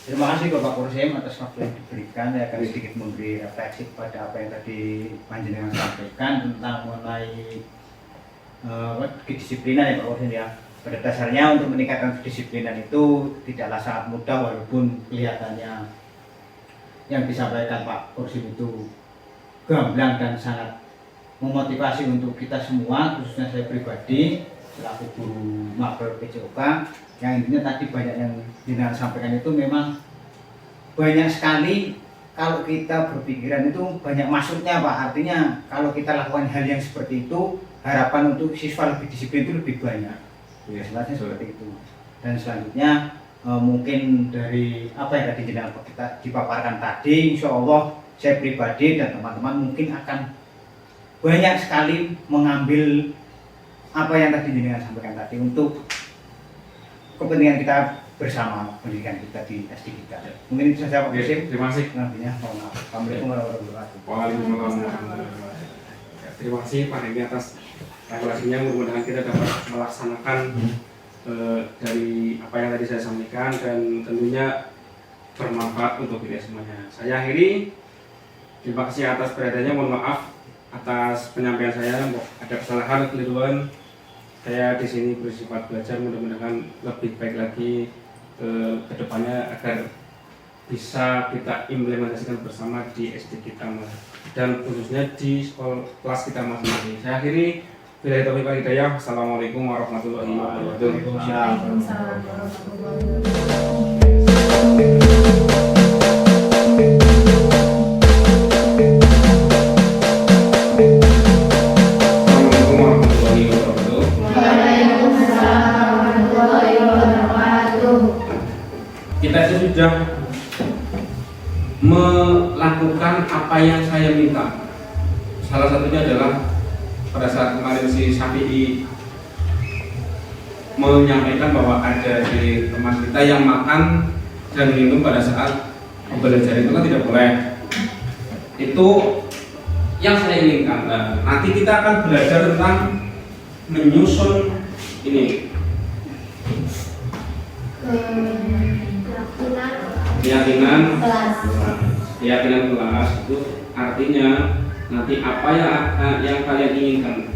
Terima kasih Bapak Kursim atas waktu yang diberikan. Saya akan sedikit memberi refleksi kepada apa yang tadi Panjenengan sampaikan tentang mengenai kedisiplinan ya Pak Kursim ya. Pada dasarnya untuk meningkatkan kedisiplinan itu tidaklah sangat mudah, walaupun kelihatannya yang disampaikan Pak Kursim itu gamblang dan sangat memotivasi untuk kita semua, khususnya saya pribadi selaku guru makro PJOK. Yang intinya tadi banyak yang Jenengan sampaikan itu memang banyak sekali. Kalau kita berpikiran itu banyak masuknya Pak, artinya kalau kita lakukan hal yang seperti itu, harapan untuk siswa lebih disiplin itu lebih banyak. Ya, jelasnya seperti itu. Dan selanjutnya mungkin dari apa yang tadi Jenengan kita dipaparkan tadi, insya Allah saya pribadi dan teman-teman mungkin akan banyak sekali mengambil apa yang tadi Jenengan sampaikan tadi untuk kepentingan kita bersama, pendidikan kita di SD kita. Mungkin itu saja Pak Kursim. Terima kasih. Nantinya mohon maaf. Assalamualaikum warahmatullahi wabarakatuh. Waalaikumsalam warahmatullahi wabarakatuh. Terima kasih Pak Hemi atas refleksinya. Mudah-mudahan kita dapat melaksanakan dari apa yang tadi saya sampaikan dan tentunya bermanfaat untuk kita semuanya. Saya akhiri. Terima kasih atas perhatiannya. Mohon maaf atas penyampaian saya, ada kesalahan, keliruan. Saya di sini bersifat belajar, mudah-mudahan lebih baik lagi ke depannya agar bisa kita implementasikan bersama di SD kita dan khususnya di sekolah kelas kita masing-masing. Saya akhiri. Bila taufiq wal hidayah. Assalamualaikum warahmatullahi wabarakatuh. Waalaikumsalam warahmatullahi wabarakatuh. Kita itu sudah melakukan apa yang saya minta. Salah satunya adalah pada saat kemarin si Syafi'i menyampaikan bahwa ada di teman kita yang makan dan minum pada saat belajar itu kan tidak boleh. Itu yang saya inginkan. Nah, nanti kita akan belajar tentang menyusun ini keyakinan kelas itu artinya nanti apa yang kalian inginkan,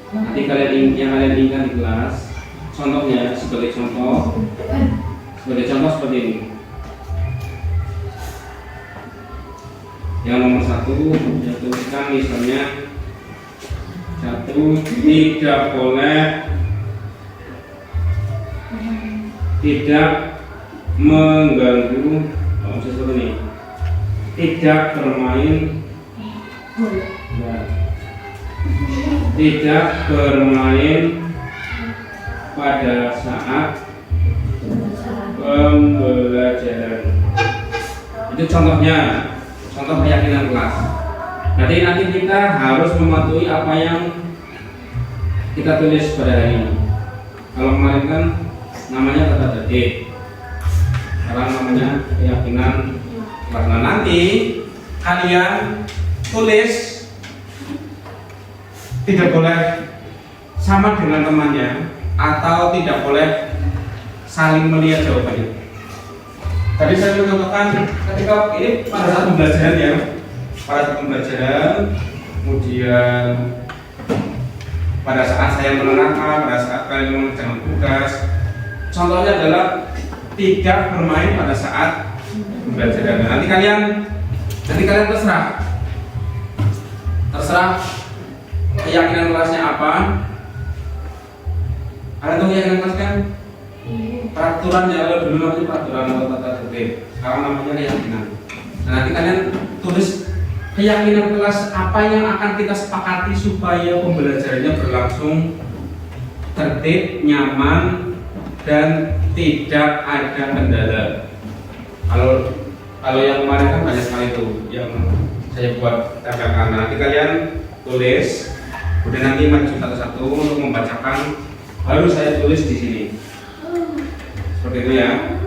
nanti yang kalian inginkan di kelas. Contohnya sebagai contoh seperti ini. Yang nomor 1 yaitu kita misalnya 1, tidak boleh tidak mengganggu sesuatu ini, tidak bermain tidak bermain pada saat pembelajaran. Itu contohnya, contoh keyakinan kelas. Nanti kita harus mematuhi apa yang kita tulis pada hari ini. Kalau kemarin kan namanya tata tertib, sekarang namanya keyakinan kelas. Nah, nanti kalian tulis tidak boleh sama dengan temannya atau tidak boleh saling melihat jawabannya. Tadi saya mencontohkan ketika ini pada saat pembelajaran kemudian pada saat saya menerangkan, pada saat kalian mengerjakan tugas. Contohnya adalah tidak bermain pada saat pembelajaran. Nanti kalian terserah keyakinan kelasnya apa. Ada tuh keyakinan kelas kan? Peraturan ya, kalau dulu namanya peraturan atau tata tertib, sekarang namanya keyakinan. Nah, nanti kalian tulis keyakinan kelas apa yang akan kita sepakati supaya pembelajarannya berlangsung tertib, nyaman, dan tidak ada kendala. Kalau yang kemarin kan banyak sekali tuh yang saya buat tempelkan. Nah, nanti kalian tulis, kemudian nanti maju satu-satu untuk membacakan. Baru saya tulis di sini. Seperti itu ya.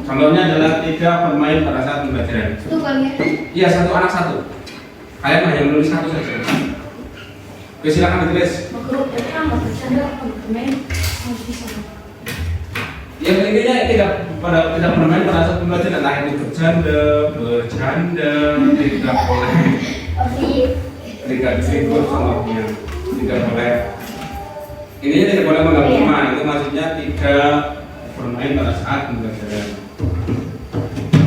Contohnya adalah tidak bermain pada saat pembelajaran. Itu kalian. Iya, satu anak satu. Kalian hanya menulis satu saja. Oke, silakan ditulis. Makhluk datang, bercanda, bermain, bisa. Yang intinya tidak bermain pada saat pembelajaran. Entah itu bercanda, tidak boleh, tidak disebut contohnya, tidak boleh. Intinya tidak boleh mengganggu teman. Itu maksudnya tidak bermain pada saat pembelajaran.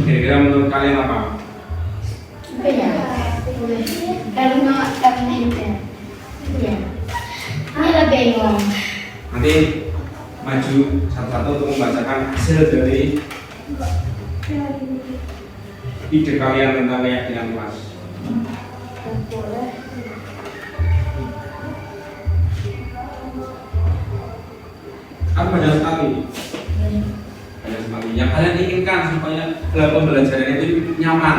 Kira-kira menurut kalian apa? Apa ya? Karena itu. Ya. Ini lah bengong. Nanti maju satu-satu untuk membacakan hasil dari ide kalian tentang keyakinan kelas. Kan banyak sekali. Banyak sekali yang kalian inginkan supaya dalam pembelajaran itu nyaman.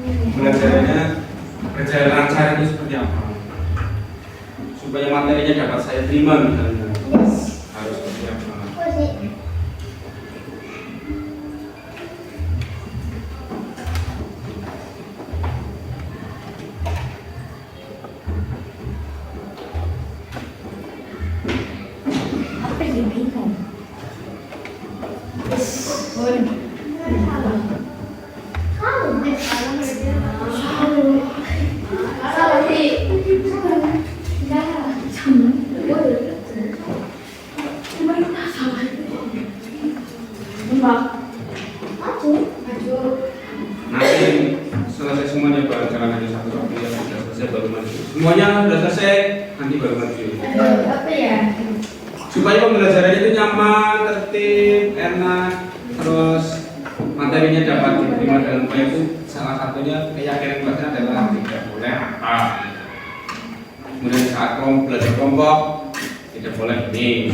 Pembelajarannya berjalan lancar itu seperti apa? Supaya materinya dapat saya terima misalnya. Harus seperti apa? Apa yang bingung? Nanti selesai semuanya baru jangan hanya satu-satu yang sudah selesai baru maju. Semuanya sudah selesai nanti baru maju. Apa ya? Supaya pembelajarannya itu nyaman, tertib, enak, terus materinya dapat diterima dengan baik. Itu salah satunya keyakinan kelasnya adalah tidak boleh apa. Kemudian saat belajar kelompok tidak boleh ini.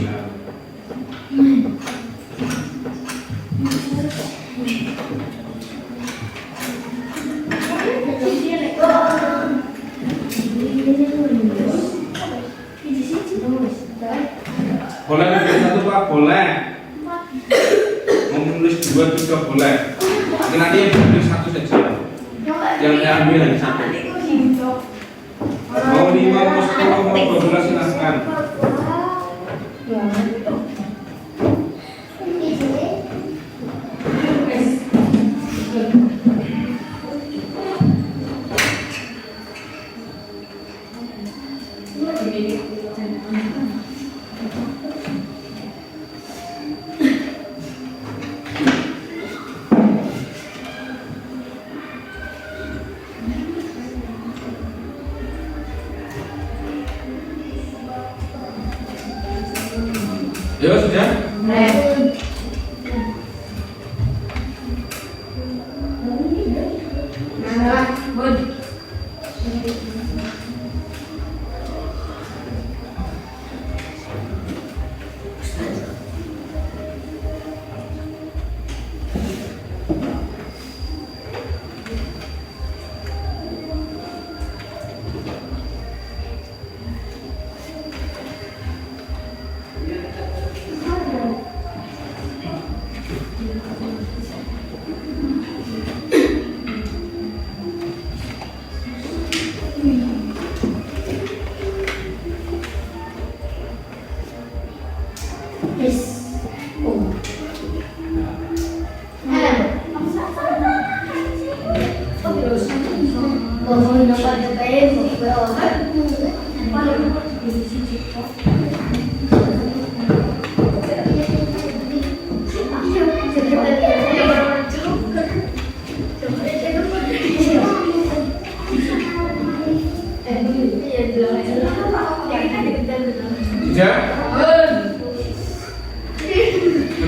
Boleh nulis satu Pak, boleh. Mau menulis dua juga boleh. Tapi nanti yang menulis satu saja. Yang saya ambil hanya satu. Mau 5, mau 10, mau 12 silahkan. Ya sudah.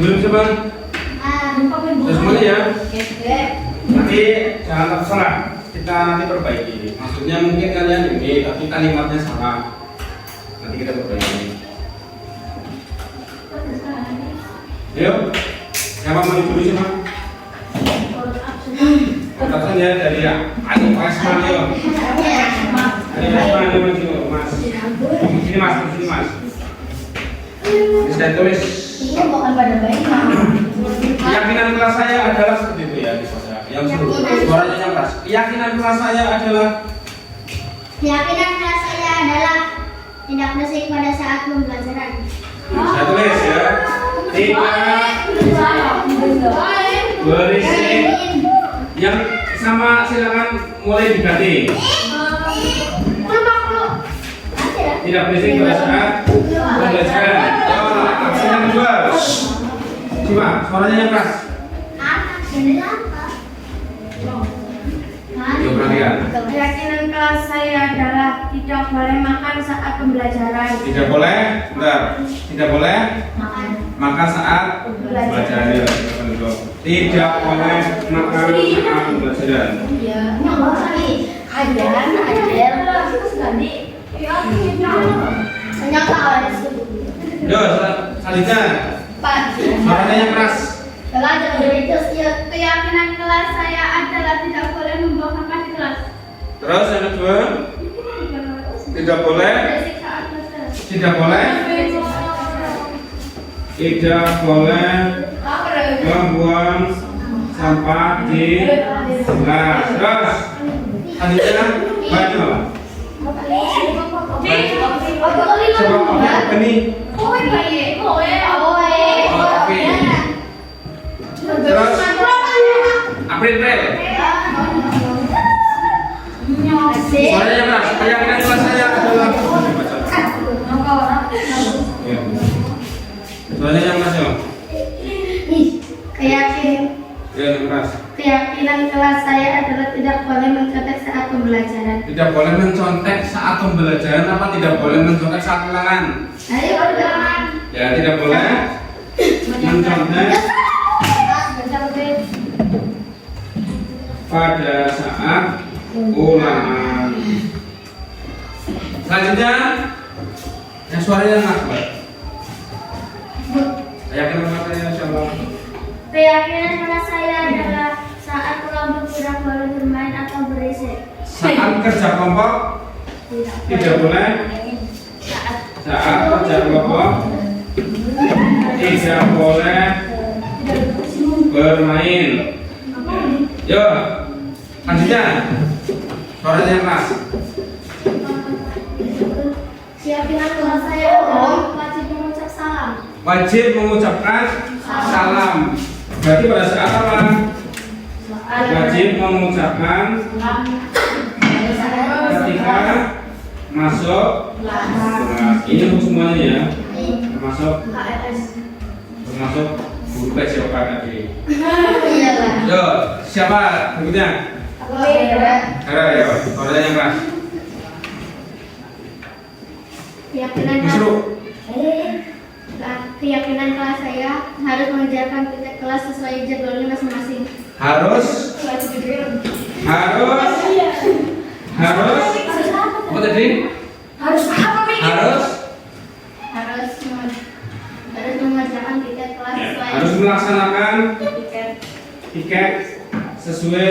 Sebelum coba semuanya ya. Nanti jangan tersalah. Kita nanti perbaiki. Maksudnya mungkin kalian ini, tapi kalimatnya salah. Nanti kita perbaiki. Ayo, siapa mau dulu siapa? Katakan ya dari Ali Asman ya. Ali Asman ya Mas. Sini Mas, sini Mas. Saya tulis. Ini bukan pada baik. Keyakinan kelas saya adalah seperti itu ya, bisa saya. Yang suaranya yang keras. Keyakinan kelas saya adalah. Keyakinan kelas saya adalah tidak berisik pada saat pembelajaran. Saya tulis ya. Tidak berisik. Yang sama silakan mulai diganti. Tidak berisik pada saat pembelajaran. Aksi yang kedua. Coba suaranya yang keras. Yuk perhatikan. Keyakinan kelas saya adalah tidak boleh makan saat pembelajaran. Tidak boleh, bentar. Tidak boleh makan saat pembelajaran. Ya. Tidak boleh makan saat pembelajaran. Iya. Kajian, Yo, selanjutnya. Suaranya yang keras. Keyakinan kelas saya adalah tidak boleh membawa sampah di kelas. Terus yang kedua, tidak boleh, tidak boleh, tidak boleh membuang sampah di kelas. Terus, selanjutnya banyak. Coba ini. Terus, April. Suaranya yang keras. Keyakinan kelas saya adalah. Suaranya yang keras ya. Keyakinan kelas saya adalah tidak boleh mencontek saat pembelajaran. Tidak boleh mencontek saat pembelajaran apa tidak boleh mencontek saat ulangan? Ayo ulangan. Ya, tidak boleh mencontek pada saat ulangan. Selanjutnya, yang suaranya yang keras. Keyakinan kelas saya insyaallah. Keyakinan kelas saya adalah saat kelompok tidak boleh bermain atau berisik. Saat kerja kelompok tidak boleh. Saat kerja kelompok tidak boleh bermain. Yo, selanjutnya suaranya yang keras. Keyakinan kelas saya adalah wajib mengucap salam. Wajib mengucapkan salam. Berarti pada saat apa? Wajib mengucapkan ketika masuk kelas. Ini untuk semuanya ya. Termasuk guru PJOK tadi. Yo, siapa berikutnya? Ya, suaranya yang keras. Keyakinan kelas saya harus mengerjakan praktek kelas sesuai jadwalnya masing-masing. Harus apa tadi? Harus apa nih? Harus mengerjakan tiket kelas sesuai harus melaksanakan tiket sesuai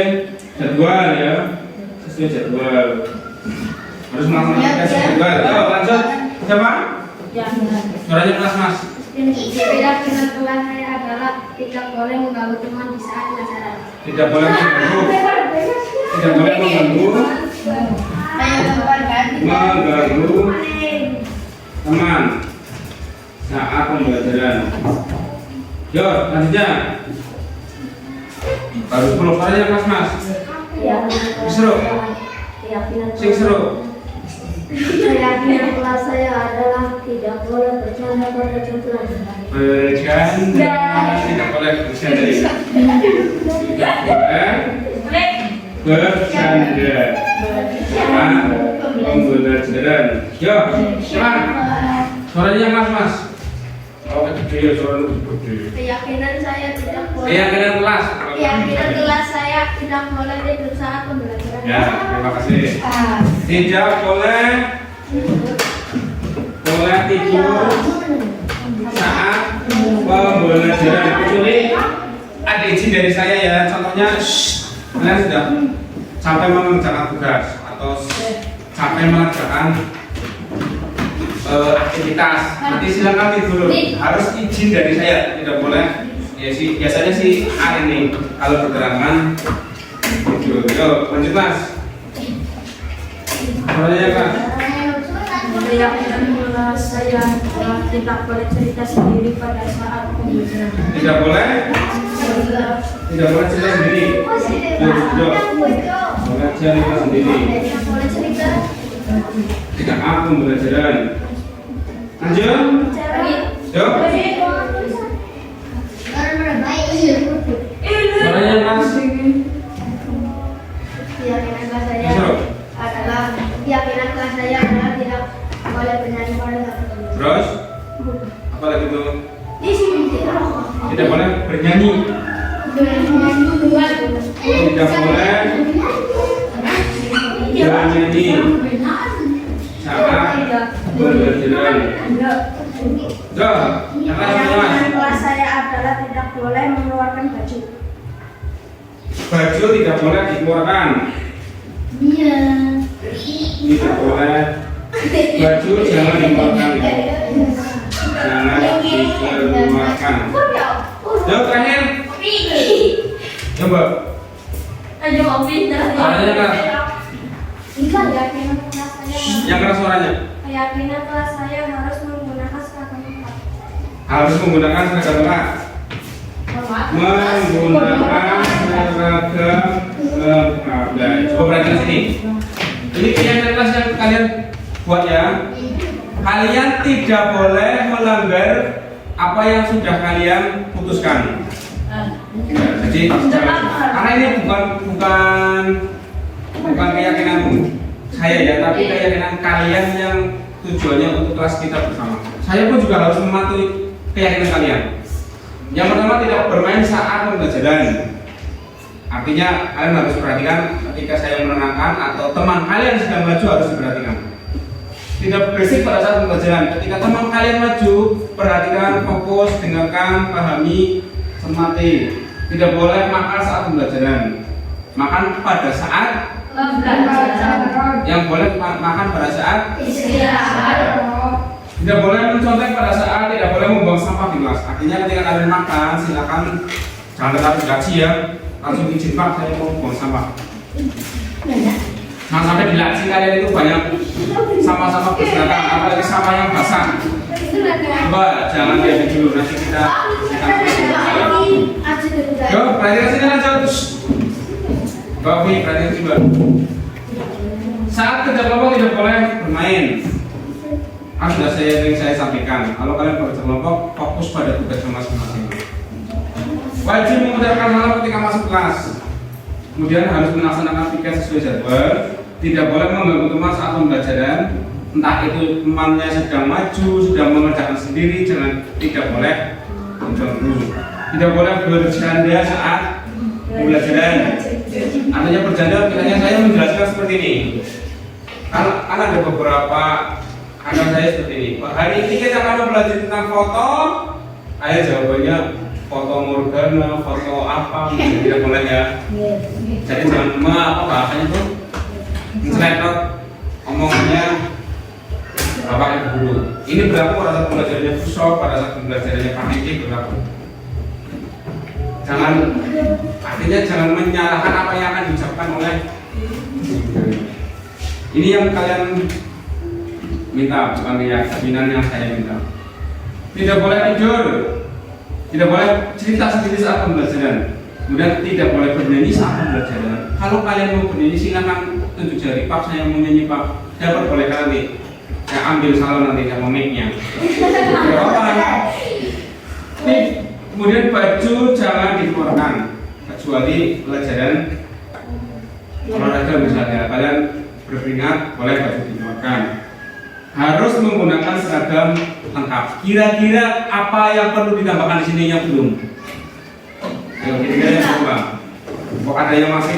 jadwal ya, sesuai jadwal. Harus melaksanakan tiket sesuai jadwal. Yo, lanjut. Siapa? Suaranya kelas Mas. Keyakinan kelas saya adalah tidak boleh mengganggu teman di saat pelajaran. Tidak boleh mengganggu. Tidak boleh mengganggu teman saat pembelajaran. Yo, selanjutnya. Baru 10 suaranya kelas Mas. Seru. Sing seru. Keyakinan kelas saya adalah tidak boleh bercanda pada jam pelajaran. Bercanda. Tidak boleh bercanda. Tidak boleh bercanda saat pembelajaran. Yo, siapa? Suaranya Mas. Oh, Iya, soalnya gede. Keyakinan saya tidak boleh. Keyakinan kelas. Keyakinan kelas saya tidak boleh tidur saat pembelajaran. Ya, terima kasih. Tidak boleh tidur saat pembelajaran, kecuali ada izin dari saya ya. Contohnya, kalian sudah sampai mengerjakan tugas atau sampai mengerjakan aktivitas, nanti silakan tidur. Harus izin dari saya, tidak boleh. Ya sih, biasanya sih A ini kalau bergerangan tidur. Yo, lanjut Mas. Pertanyaannya Kak. Keyakinan kelas saya tidak boleh cerita sendiri pada saat pembelajaran. Tidak boleh cerita sendiri. Boleh cerita sendiri. Tidak boleh cerita. Tidak apa pembelajaran. Lanjut. Yo. Pertanyaan Mas. Keyakinan kelas saya adalah tidak boleh bernyanyi pada saat pembelajaran. Terus apa lagi tuh? Di sini Tidak boleh bernyanyi. Tidak boleh bernyanyi saat pembelajaran. Tuh, yang lain Mas. Keyakinan kelas saya adalah tidak boleh mengeluarkan baju. Baju tidak boleh dikeluarkan. Iya. Tidak boleh. Baju jangan dikeluarkan. Jangan dikeluarkan. Jawab terakhir. Coba. Ayo pindah. Suaranya Kak. Keyakinan kelas saya. Yang keras suaranya. Keyakinan kelas saya harus menggunakan seragam lengkap. Harus menggunakan seragam lengkap. Menggunakan seragam lengkap. Nah, coba perhatikan sini. Ini keyakinan kelas yang kalian buat ya. Kalian tidak boleh melanggar apa yang sudah kalian putuskan. Ya, jadi karena ini bukan keyakinan saya ya, tapi keyakinan kalian yang tujuannya untuk kelas kita bersama. Saya pun juga harus mematuhi keyakinan kalian. Yang pertama, tidak bermain saat pembelajaran. Artinya kalian harus perhatikan ketika saya menerangkan atau teman kalian sedang maju harus diperhatikan. Tidak berisik pada saat pembelajaran. Ketika teman kalian maju, perhatikan, fokus, dengarkan, pahami, cermati. Tidak boleh makan saat pembelajaran. Makan pada saat yang boleh makan pada saat Istirahat. tidak boleh mencontek pada saat, tidak boleh membuang sampah di kelas. Artinya ketika kalian makan, silakan jangan tetap digaji ya. Langsung izin Pak, saya mau buang sampah. Jangan sampai di laci kalian itu banyak sama-sama berserakan, apalagi sama yang basah. Coba jangan lihat dulu, nanti kita yo, perhatikan sini aja terus. Bapak perhatikan sini Mbak. Saat kerja kelompok tidak boleh bermain. Sudah saya sampaikan. Kalau kalian bekerja kelompok, fokus pada tugasnya masing-masing. Wajib memutarkan salam ketika masuk kelas. Kemudian harus melaksanakan pikir sesuai jadwal. Tidak boleh mengganggu teman saat pembelajaran. Entah itu temannya sedang maju, sedang mengerjakan sendiri, tidak boleh mengganggu. Tidak boleh bercanda saat pembelajaran. Artinya bercanda, misalnya saya menjelaskan seperti ini. Kan ada beberapa anak saya seperti ini. Hari ini kita akan belajar tentang foto. Ayo jawabannya foto Morgana, foto apa? Tidak boleh ya. Jadi jangan bahasanya itu menceletot omongannya bapak ibu guru. Ini berlaku pada saat pembelajarannya Fuso, pada saat pembelajarannya Paniki berlaku. Artinya jangan menyalahkan apa yang akan diucapkan oleh. Ini yang kalian minta, bukan keyakinan yang saya minta. Tidak boleh tidur, tidak boleh cerita sendiri saat pembelajaran. Kemudian tidak boleh bernyanyi saat pembelajaran. Kalau kalian mau bernyanyi silakan tunjuk jari, Pak saya mau nyanyi Pak. Saya perbolehkan nanti. Saya ambil salon nanti sama mic-nya. Kemudian baju jangan dikeluarkan kecuali pelajaran olahraga misalnya. Kalian berkeringat boleh baju dikeluarkan. harus menggunakan seragam lengkap. Kira-kira apa yang perlu ditambahkan di sini yang belum? Ayo, kira-kira yang coba. Kok ada yang masih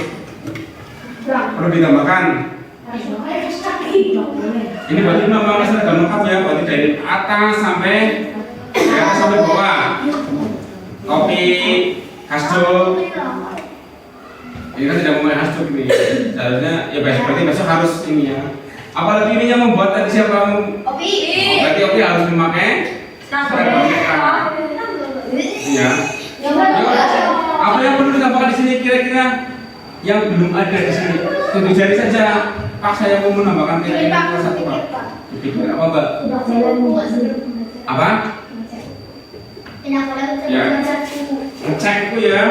perlu ditambahkan? Ini berarti memang seragam lengkap ya, berarti dari atas sampai bawah. Topi, kasut. Ini kan tidak memakai hashtag ini. Seharusnya ya berarti besok harus ini ya. Apalagi ini yang membuat tadi siapa? Opi. Berarti Opi harus memakai seragam merah. Iya. Apa yang perlu ditambahkan di sini kira-kira yang belum ada di sini? Tentu jari saja. Pak saya mau menambahkan kira-kira satu Pak. Pikir apa Mbak? Apa? Ya. Ngecek itu ya.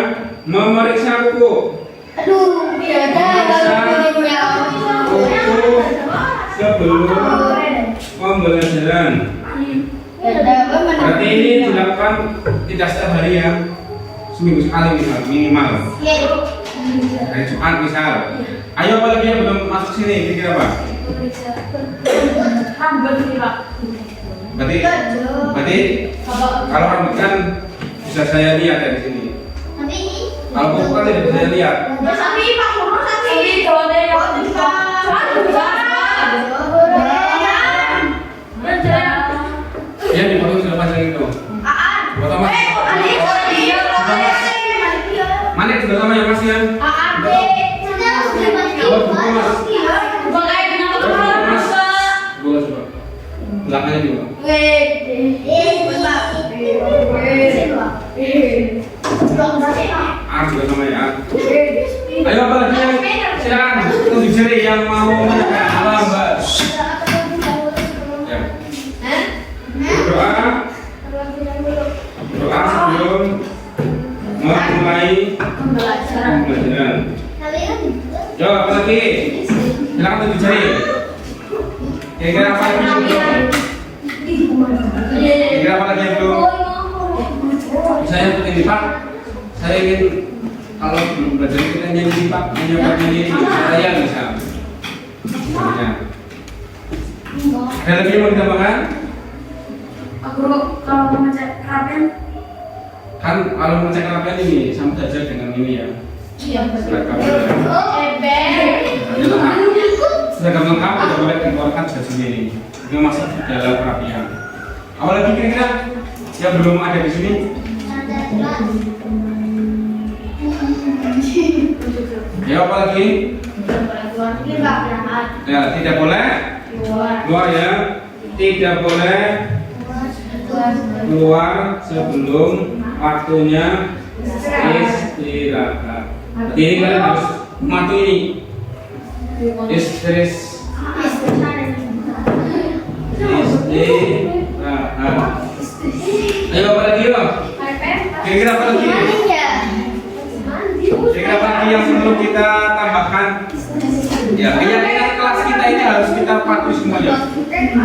Memeriksa buku. Aduh, biada Buku sebelum pembelajaran. Berarti ini dilakukan tidak setiap hari ya, seminggu sekali minimal. Hari Jumat misal. Ayo apalagi yang belum masuk sini kira-kira apa? Berarti kalau rambut kan bisa saya lihat dari sini. Kalau buku kan tidak bisa saya lihat. Ya di foto sudah pasang itu. Foto mas. Mana sudah sama ya mas ya? Belakangnya juga. Juga sama ya. Ayo apa lagi yang silakan tunjuk jari yang mau menyampaikan apa Mbak? Ya. Doa sebelum memulai pembelajaran. Jawab apa lagi? Silakan tunjuk jari. Kira-kira apa lagi yang belum? Kira-kira apa lagi yang belum? Saya ini Pak. Saya ingin kalau belum belajar kita nyanyi Pak, nyanyi saya misal. Ada lagi yang mau ditambahkan? Guru kalau mengecek kerapian Kan kalau mengecek kerapian ini sama saja dengan ini ya. Seragam seragam lengkap tidak boleh dikeluarkan bajunya ini. Itu masih di dalam kerapian. Apalagi kira-kira yang belum ada di sini? Ya apa lagi? Ya tidak boleh keluar ya. Tidak boleh keluar sebelum waktunya istirahat. Jadi ini kalian harus mematuhi ini. Istirahat. Ayo apa lagi yo? Kira-kira apa lagi? Kira-kira apa lagi yang perlu kita tambahkan? Ya, keyakinan kelas kita ini harus kita patuhi semuanya.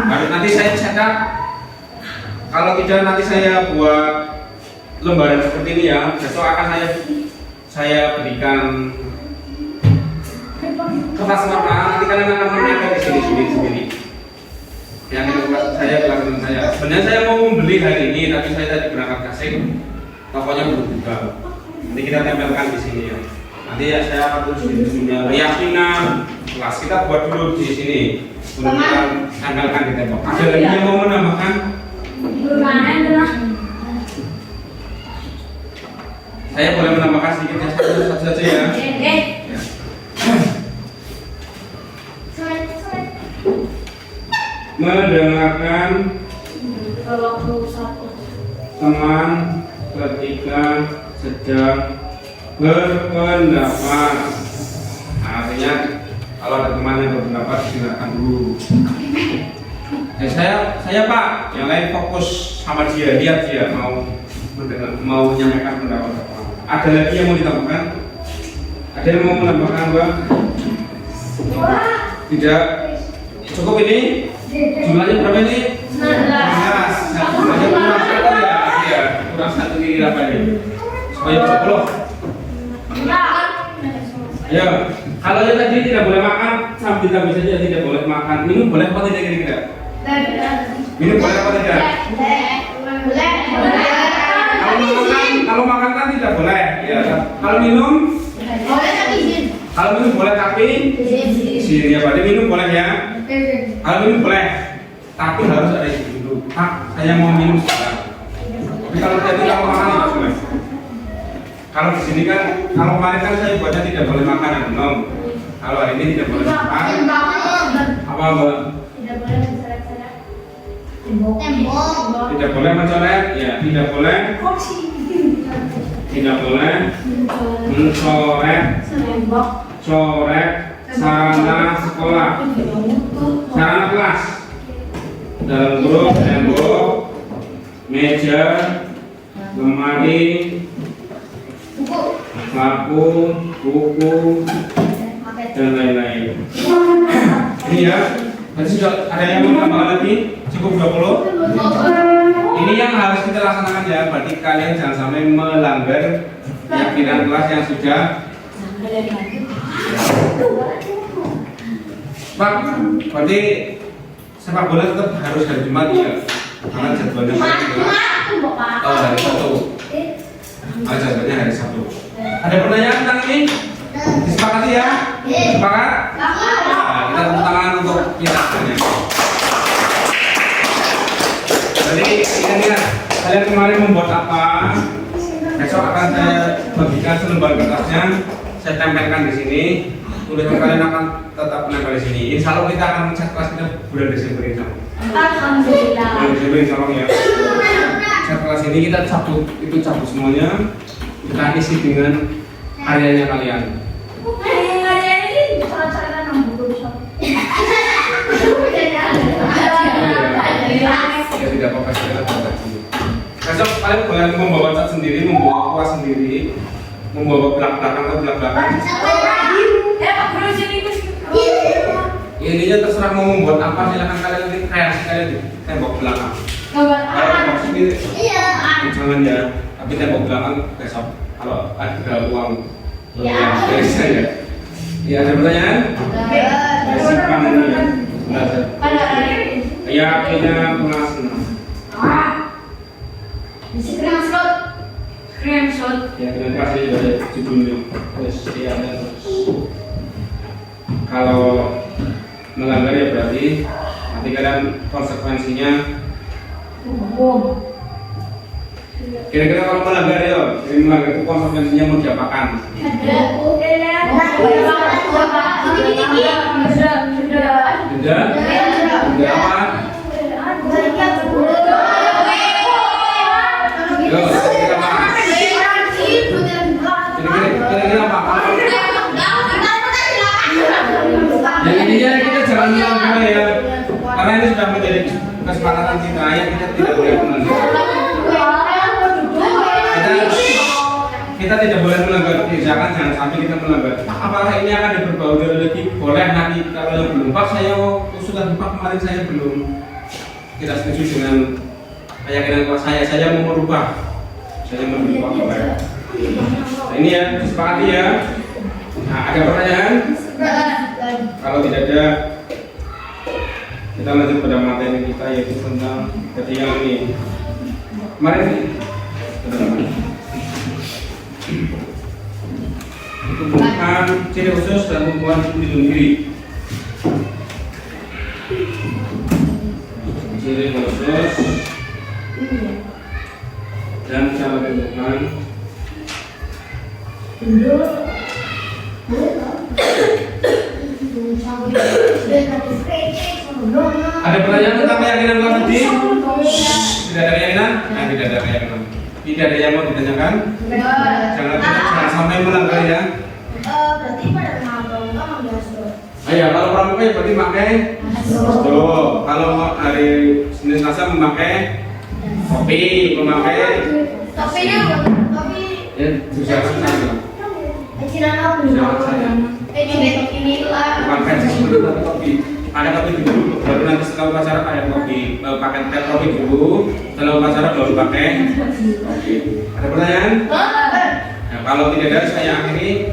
Baru nanti saya cetak. Kalau tidak nanti saya buat lembaran seperti ini ya. Besok akan saya berikan kertas warna. Nanti kalian akan menempel di sini sendiri. Yang itu kelas saya, kelas saya. Sebenarnya saya mau membeli hari ini, tapi saya tadi berangkat kasih. Tokonya belum buka. Nanti kita tempelkan di sini ya. Nanti ya saya akan tulis di sini keyakinan kelas kita buat dulu di sini. Untuk kita tanggalkan di tembok. Ada lagi yang mau menambahkan? Saya boleh menambahkan sedikit satu saja ya. Mendengarkan teman ketika sedang berpendapat. Artinya kalau ada teman yang berpendapat silakan dulu. Saya Pak, yang lain fokus sama dia, lihat dia mau menyampaikan pendapat apa. Ada lagi yang mau ditambahkan? Ada yang mau menambahkan Mbak? Tidak. Cukup ini? Jumlahnya berapa ini? 19. Jumlahnya kurang satu ya? Kurang satu kira apa ini? Supaya 20. Ya, kalau yang tadi tidak boleh makan, sambil saja tidak boleh makan. Minum boleh apa tidak kira-kira? Minum boleh apa tidak? Kalau makan kan tidak boleh. Ya. Kalau minum boleh tapi izin ya. Berarti minum boleh ya. Kalau minum boleh, tapi harus ada izin dulu. Pak, saya mau minum sekarang. Tapi kalau tidak makan tidak boleh. Kalau di sini kan, kalau kemarin kan saya buatnya tidak boleh makan dan minum. Kalau hari ini tidak boleh makan. Apa mbak? Tidak boleh mencoret, ya tidak boleh. Tidak boleh mencoret, coret sarana sekolah, sarana kelas, dalam grup, tembok, meja, lemari, lampu, buku, dan lain-lain. Ini ya, nanti sudah ada yang mau tambah lagi? Cukup 20? Ini yang harus kita laksanakan ya, berarti kalian jangan sampai melanggar keyakinan kelas yang sudah. Pak, berarti sepak bola tetap harus hari Jumat ya, karena jadwalnya hari Sabtu. Jadwalnya hari Sabtu. Ada pertanyaan tentang ini? Disepakati ya? Sepakat? Nah, kita tepuk tangan untuk kita. Jadi ingat, kalian kemarin membuat apa? Besok akan saya bagikan selembar kertasnya, saya tempelkan di sini. Tulisan kalian akan tetap menempel di sini. Insya Allah kita akan cek kelas kita bulan Desember insya Allah. Alhamdulillah. Bulan Desember insya Allah ya. Cek kelas ini kita cabut, itu cabut semuanya. Kita isi dengan areanya kalian. Ya tidak apa-apa kita dapat dulu. Besok kalian boleh membawa cat sendiri, membawa kuas sendiri, membawa belak-belakan atau belak-belakan. Ininya terserah mau membuat apa, silakan kalian nanti kreasi kalian di tembok belakang. Kalau tembok sendiri, jangan ya. Tapi tembok belakang besok kalau ada uang yang dari saya. Ya ada pertanyaan? Simpan ini ya. Belajar. Ya kita kelas 6. Screenshot. Ya dengan kelas ini ada judulnya. Terus ya terus. Kalau melanggar ya berarti nanti kalian konsekuensinya. Kira-kira kalau melanggar ya, ini melanggar itu konsekuensinya mau diapakan? Denda apa? Yo, kira-kira apa? Yang intinya kita jangan melanggar ya, karena ini sudah menjadi kesepakatan kita yang kita tidak boleh melanggar. Kita tidak boleh melanggar, jangan sampai kita melanggar. Apakah ini akan berbau lagi? Boleh nanti kalau yang belum Pak saya sudah Pak kemarin saya belum tidak setuju dengan keyakinan kelas saya mau merubah. Saya mau merubah boleh. Nah, ini ya disepakati ya. Nah, ada pertanyaan? Kalau tidak ada, kita lanjut pada materi kita yaitu tentang yang ini. Kemarin tumbuhan ciri khusus dan tumbuhan pelindung diri. Ciri khusus dan cara tumbuhan. Ada pertanyaan tentang keyakinan kelas tadi? Tidak ada keyakinan? Nah, tidak ada keyakinan. Tidak ada yang mau ditanyakan? Jangan sampai melanggar ya. Berarti pada pramuka manggil Hasdo. Ayo, kalau pramuka ya berarti pakai Hasdo. Kalau hari Senin Selasa memakai kopi, memakai Topinya topi. ya bisa saya. Aciran apa? Ini lah. Bukan pensi seperti tapi kopi. Ada kopi dulu, baru nanti setelah upacara pakai kopi. Pakai teh kopi dulu, setelah upacara baru pakai kopi. Ada pertanyaan? Nah, kalau tidak ada saya akhiri.